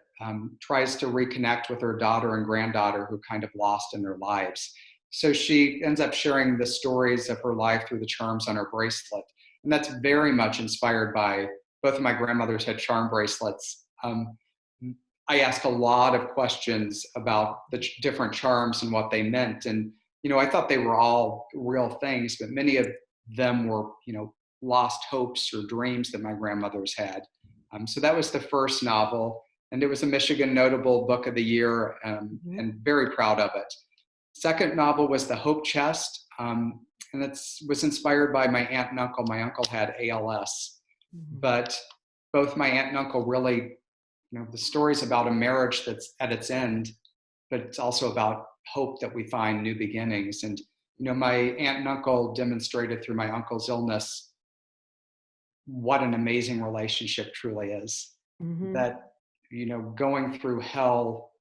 tries to reconnect with her daughter and granddaughter who kind of lost in their lives. So she ends up sharing the stories of her life through the charms on her bracelet. And that's very much inspired by, both of my grandmothers had charm bracelets. I asked a lot of questions about the different charms and what they meant. And, I thought they were all real things, but many of them were, lost hopes or dreams that my grandmothers had. So that was the first novel. And it was a Michigan Notable Book of the Year, and very proud of it. Second novel was The Hope Chest, and it was inspired by my aunt and uncle. My uncle had ALS, but both my aunt and uncle really, the story's about a marriage that's at its end, but it's also about hope that we find new beginnings. And, my aunt and uncle demonstrated through my uncle's illness what an amazing relationship truly is. That, going through hell,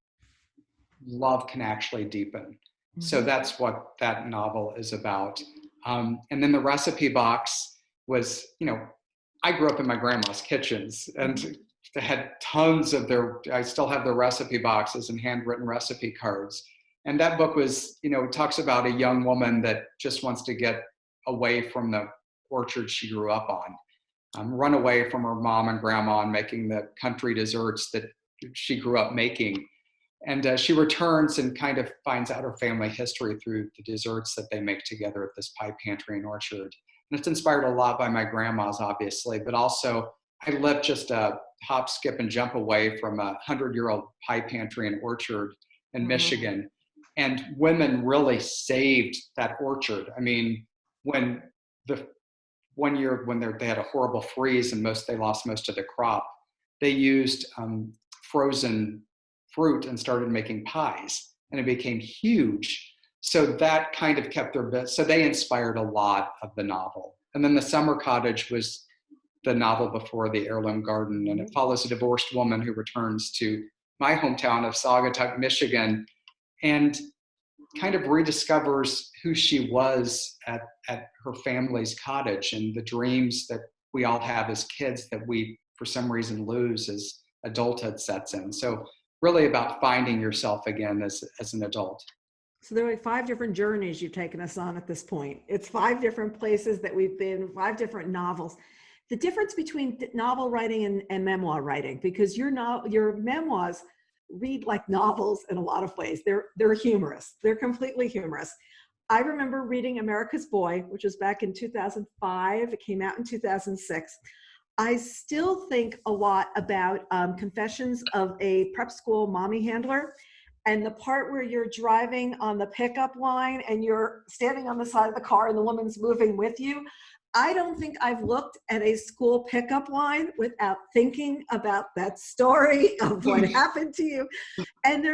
love can actually deepen. So that's what that novel is about. And then the recipe box was, I grew up in my grandma's kitchens, and they had tons of I still have the recipe boxes and handwritten recipe cards. And that book was, it talks about a young woman that just wants to get away from the orchard she grew up on. run away from her mom and grandma and making the country desserts that she grew up making. And she returns and kind of finds out her family history through the desserts that they make together at this pie pantry and orchard. And it's inspired a lot by my grandma's, obviously, but also I live just a hop, skip, and jump away from a 100-year-old pie pantry and orchard in Michigan. And women really saved that orchard. I mean, when the 1 year when they had a horrible freeze and they lost most of the crop, they used frozen fruit and started making pies, and it became huge. So that kind of kept their bit. So they inspired a lot of the novel. And then the Summer Cottage was the novel before the Heirloom Garden, and it follows a divorced woman who returns to my hometown of Saugatuck, Michigan, and kind of rediscovers who she was at her family's cottage and the dreams that we all have as kids that we, for some reason, lose as adulthood sets in. So really about finding yourself again as an adult. So there are like 5 different journeys you've taken us on at this point. It's 5 different places that we've been, 5 different novels. The difference between novel writing and memoir writing, because your memoirs read like novels in a lot of ways. They're humorous. They're completely humorous. I remember reading America's Boy, which was back in 2005. It came out in 2006. I still think a lot about Confessions of a Prep School Mommy Handler, and the part where you're driving on the pickup line and you're standing on the side of the car and the woman's moving with you. I don't think I've looked at a school pickup line without thinking about that story of what happened to you. And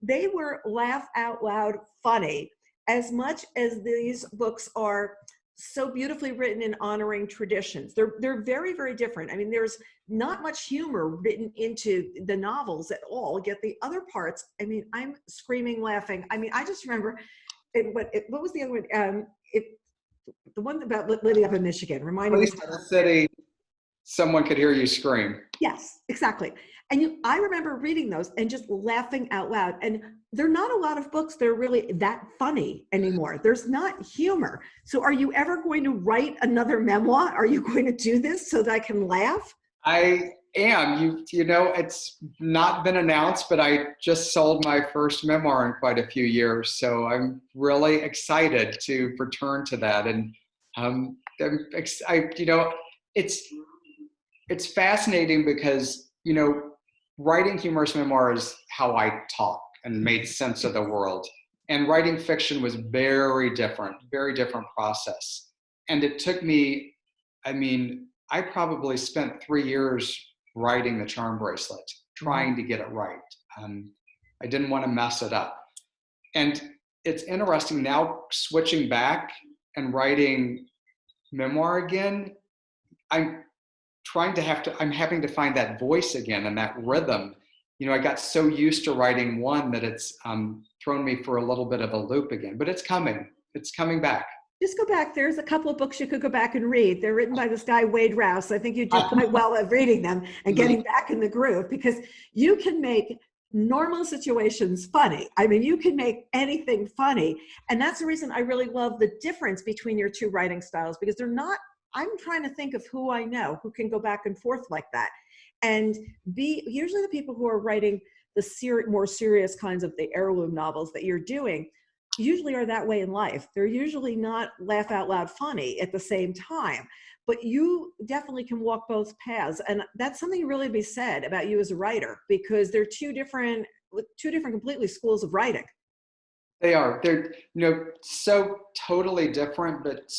they were laugh out loud funny, as much as these books are so beautifully written and honoring traditions. They're very, very different. I mean, there's not much humor written into the novels at all, yet the other parts, I mean, I'm screaming, laughing. I mean, I just remember, what was the other one? The one about living up in Michigan, reminding me. In the city, someone could hear you scream. Yes, exactly. And I remember reading those and just laughing out loud. And there are not a lot of books that are really that funny anymore. There's not humor. So are you ever going to write another memoir? Are you going to do this so that I can laugh? I am. You know, it's not been announced, but I just sold my first memoir in quite a few years. So I'm really excited to return to that. And it's fascinating because, you know, writing humorous memoir is how I talk and made sense of the world. And writing fiction was very different process. And it took me, I probably spent 3 years writing the Charm Bracelet, trying to get it right. I didn't want to mess it up. And it's interesting now, switching back and writing memoir again, I'm having to find that voice again and that rhythm. You know, I got so used to writing one that it's thrown me for a little bit of a loop again, but it's coming back. Just go back. There's a couple of books you could go back and read. They're written by this guy, Rouse. I think you do quite well at reading them and getting back in the groove, because you can make normal situations funny. I mean, you can make anything funny. And that's the reason I really love the difference between your 2 writing styles, because I'm trying to think of who I know who can go back and forth like that. And usually the people who are writing the more serious kinds of the heirloom novels that you're doing usually are that way in life. They're usually not laugh out loud funny at the same time, but you definitely can walk both paths. And that's something really to be said about you as a writer, because they're two different completely schools of writing. They are. They're, so totally different, but,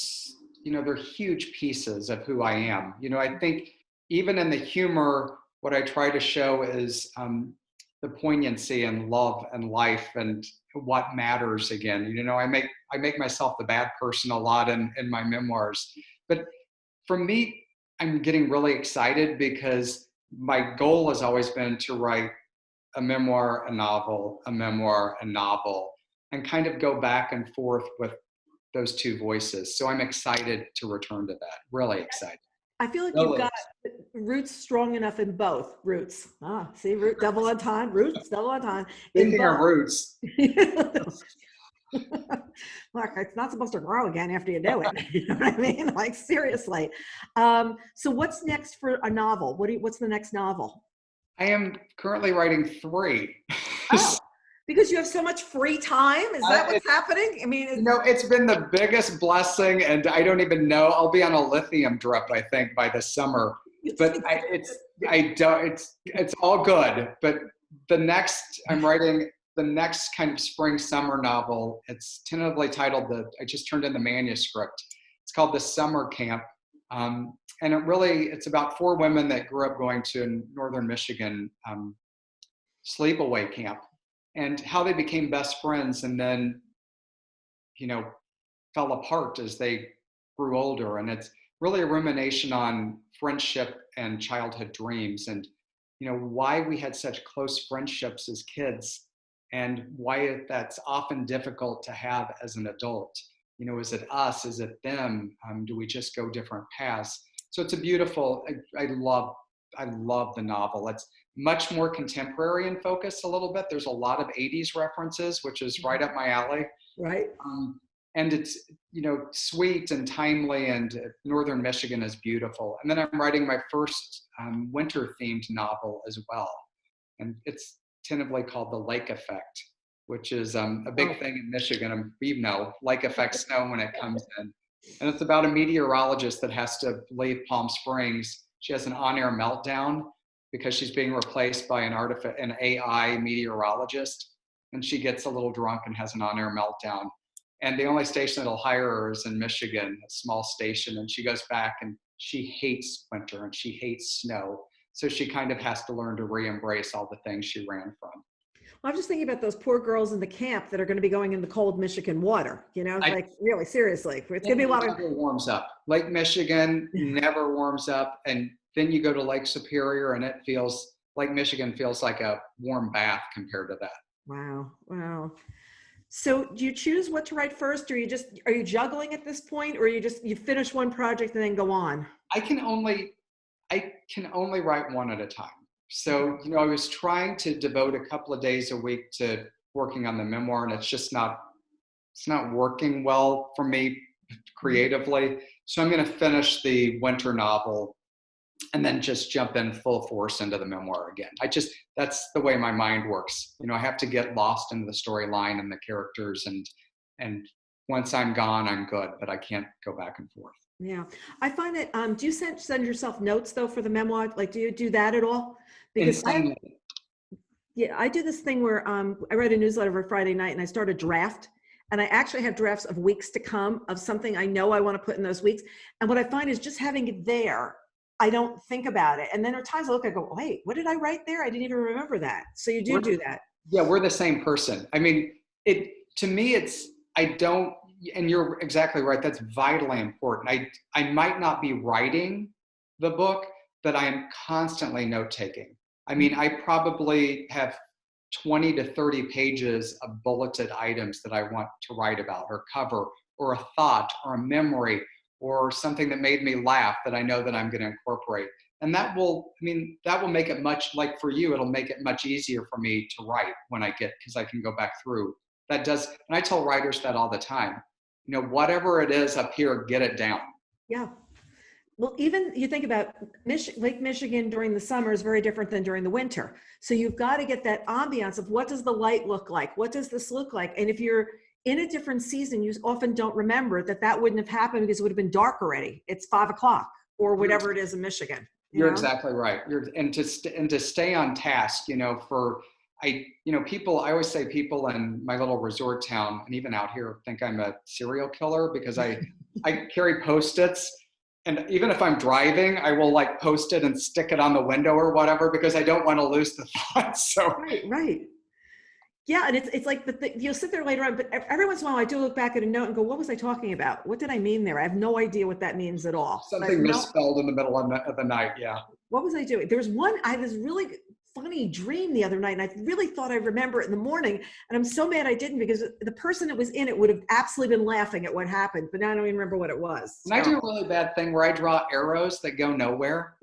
they're huge pieces of who I am. I think even in the humor, what I try to show is the poignancy and love and life and what matters again. I make myself the bad person a lot in my memoirs. But for me, I'm getting really excited because my goal has always been to write a memoir, a novel, a memoir, a novel, and kind of go back and forth with those 2 voices. So I'm excited to return to that. Really excited. I feel like you've got roots strong enough in both. Roots. See, root double entendre, roots double entendre. Speaking of roots. Look, it's not supposed to grow again after you do it. You know what I mean? Like, seriously. So what's next for a novel? What's the next novel? I am currently writing 3. Oh, because you have so much free time? Is that what's It's, happening? I mean, it's been the biggest blessing, and I don't even know. I'll be on a lithium drip, I think, by the summer. But it's all good. But I'm writing the next kind of spring summer novel. It's tentatively titled I just turned in the manuscript. It's called The Summer Camp. And it's about 4 women that grew up going to northern Michigan sleepaway camp, and how they became best friends and then, fell apart as they grew older. And it's really a rumination on friendship and childhood dreams, and, why we had such close friendships as kids and why that's often difficult to have as an adult. Is it us? Is it them? Do we just go different paths? So it's a beautiful, I love the novel. It's much more contemporary in focus a little bit. There's a lot of 80s references, which is right up my alley. right. And it's, sweet and timely, and northern Michigan is beautiful. And then I'm writing my first winter themed novel as well. And it's tentatively called The Lake Effect, which is a big thing in Michigan. We know lake effect snow when it comes in. And it's about a meteorologist that has to leave Palm Springs. She has an on-air meltdown because she's being replaced by an AI meteorologist. And she gets a little drunk and has an on-air meltdown. And the only station that'll hire her is in Michigan, a small station. And she goes back and she hates winter and she hates snow. So she kind of has to learn to re-embrace all the things she ran from. Well, I'm just thinking about those poor girls in the camp that are going to be going in the cold Michigan water, like really seriously. It's going to be a lot of. It never warms up. Lake Michigan never warms up. And then you go to Lake Superior and Lake Michigan feels like a warm bath compared to that. Wow. Wow. So do you choose what to write first, or are you juggling at this point, or you finish one project and then go on? I can only write one at a time. So, I was trying to devote a couple of days a week to working on the memoir, and it's not working well for me creatively. So I'm going to finish the winter novel and then just jump in full force into the memoir again. That's the way my mind works. I have to get lost into the storyline and the characters, and once I'm gone, I'm good, but I can't go back and forth. Yeah. I find that, do you send yourself notes though for the memoir? Like, do you do that at all? Because I do this thing where I write a newsletter every Friday night and I start a draft, and I actually have drafts of weeks to come of something I know I want to put in those weeks. And what I find is just having it there, I don't think about it. And then there are times I go, wait, what did I write there? I didn't even remember that. So you do that. Yeah, we're the same person. I mean, to me, and you're exactly right. That's vitally important. I might not be writing the book, but I am constantly note-taking. I mean, I probably have 20 to 30 pages of bulleted items that I want to write about, or cover, or a thought, or a memory, or something that made me laugh that I know that I'm going to incorporate. And that will make it much, like for you, it'll make it much easier for me to write because I can go back through. And I tell writers that all the time, whatever it is up here, get it down. Yeah. Well, even you think about Lake Michigan during the summer is very different than during the winter. So you've got to get that ambiance of what does the light look like? What does this look like? And if you're in a different season, you often don't remember that wouldn't have happened because it would have been dark already. It's 5 o'clock or whatever it is in Michigan. You're exactly right. And to stay on task, people, I always say people in my little resort town and even out here think I'm a serial killer because I carry Post-its. And even if I'm driving, I will post it and stick it on the window or whatever, because I don't want to lose the thoughts. So Right. Yeah, and it's like you'll sit there later on, but every once in a while I do look back at a note and go, what was I talking about? What did I mean there? I have no idea what that means at all. Something misspelled in the middle of the night, yeah. What was I doing? There was I had this really funny dream the other night, and I really thought I'd remember it in the morning, and I'm so mad I didn't, because the person that was in it would have absolutely been laughing at what happened, but now I don't even remember what it was. And I do a really bad thing where I draw arrows that go nowhere.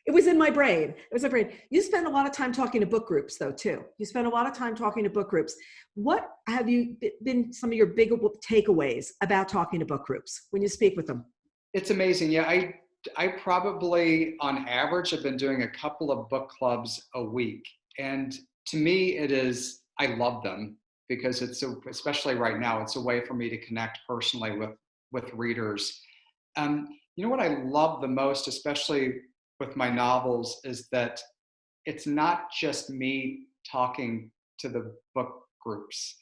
It was in my brain. It was in my brain. You spend a lot of time talking to book groups, though, too. You spend a lot of time talking to book groups. What have you been some of your big takeaways about talking to book groups when you speak with them? It's amazing. Yeah, I probably, on average, have been doing a couple of book clubs a week. And to me, I love them because especially right now, it's a way for me to connect personally with readers. You know what I love the most, especially with my novels, is that it's not just me talking to the book groups.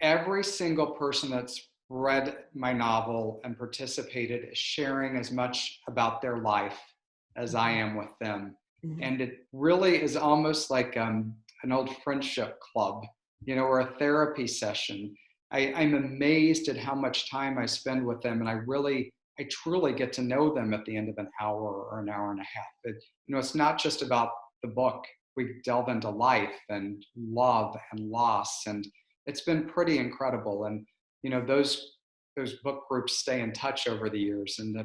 Every single person that's read my novel and participated is sharing as much about their life as I am with them. Mm-hmm. And it really is almost like an old friendship club, or a therapy session. I'm amazed at how much time I spend with them, and I truly get to know them at the end of an hour or an hour and a half. It's not just about the book. We delve into life and love and loss, and it's been pretty incredible. And those book groups stay in touch over the years, and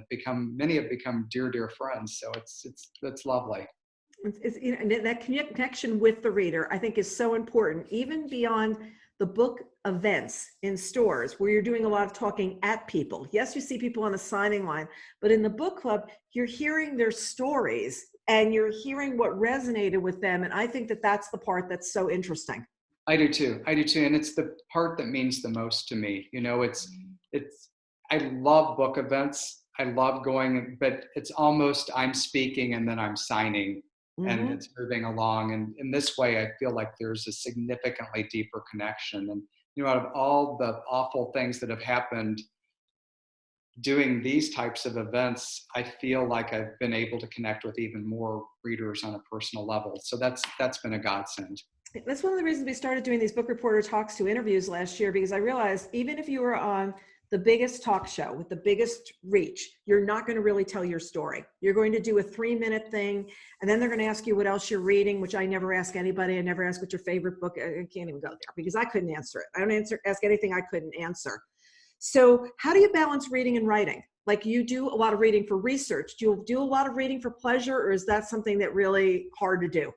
many have become dear friends. So it's lovely. And that connection with the reader, I think, is so important, even beyond the book events in stores where you're doing a lot of talking at people. Yes, you see people on the signing line, but in the book club, you're hearing their stories and you're hearing what resonated with them. And I think that that's the part that's so interesting. I do too. And it's the part that means the most to me. I love book events. I love going, but it's almost I'm speaking and then I'm signing. Mm-hmm. And it's moving along. And in this way, I feel like there's a significantly deeper connection. And, out of all the awful things that have happened doing these types of events, I feel like I've been able to connect with even more readers on a personal level. So that's been a godsend. That's one of the reasons we started doing these book reporter talks to interviews last year, because I realized even if you were on the biggest talk show with the biggest reach, you're not going to really tell your story. You're going to do a 3-minute thing, and then they're going to ask you what else you're reading, which I never ask anybody. I never ask what your favorite book. I can't even go there because I couldn't answer it. I don't ask anything I couldn't answer. So how do you balance reading and writing? Like, you do a lot of reading for research. Do you do a lot of reading for pleasure, or is that something that really hard to do?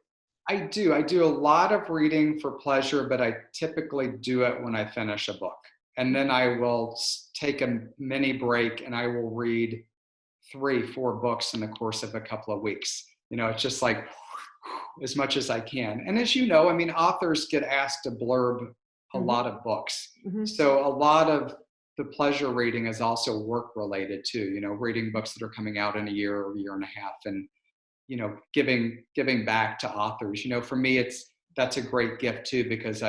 I do a lot of reading for pleasure, but I typically do it when I finish a book. And then I will take a mini break and I will read 3-4 books in the course of a couple of weeks. It's just like as much as I can. And as you know, authors get asked to blurb a mm-hmm. lot of books. Mm-hmm. So a lot of the pleasure reading is also work related too, reading books that are coming out in a year or a year and a half, and, giving back to authors. For me, that's a great gift too, because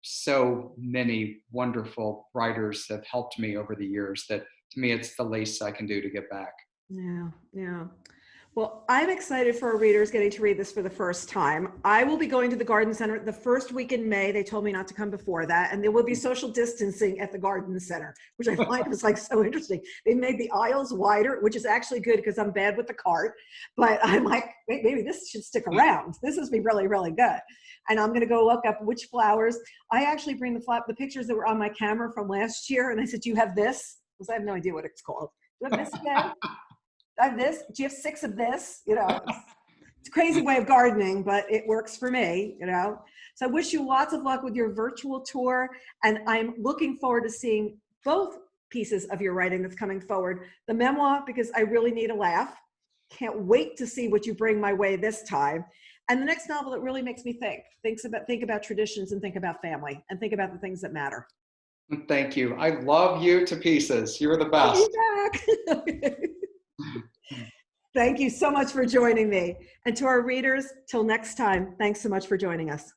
so many wonderful writers have helped me over the years that to me, it's the least I can do to give back. Yeah. Well, I'm excited for our readers getting to read this for the first time. I will be going to the Garden Center the first week in May. They told me not to come before that. And there will be social distancing at the Garden Center, which I find was so interesting. They made the aisles wider, which is actually good because I'm bad with the cart. But I'm like, maybe this should stick around. This must be really, really good. And I'm going to go look up which flowers. I actually bring the pictures that were on my camera from last year. And I said, do you have this? Because I have no idea what it's called. Do you have this again? I have this. Do you have 6 of this? It's a crazy way of gardening, but it works for me, So I wish you lots of luck with your virtual tour. And I'm looking forward to seeing both pieces of your writing that's coming forward. The memoir, because I really need a laugh. Can't wait to see what you bring my way this time. And the next novel that really makes me think about traditions and think about family and think about the things that matter. Thank you. I love you to pieces. You're the best. I'll be back. Thank you so much for joining me. And to our readers, till next time, thanks so much for joining us.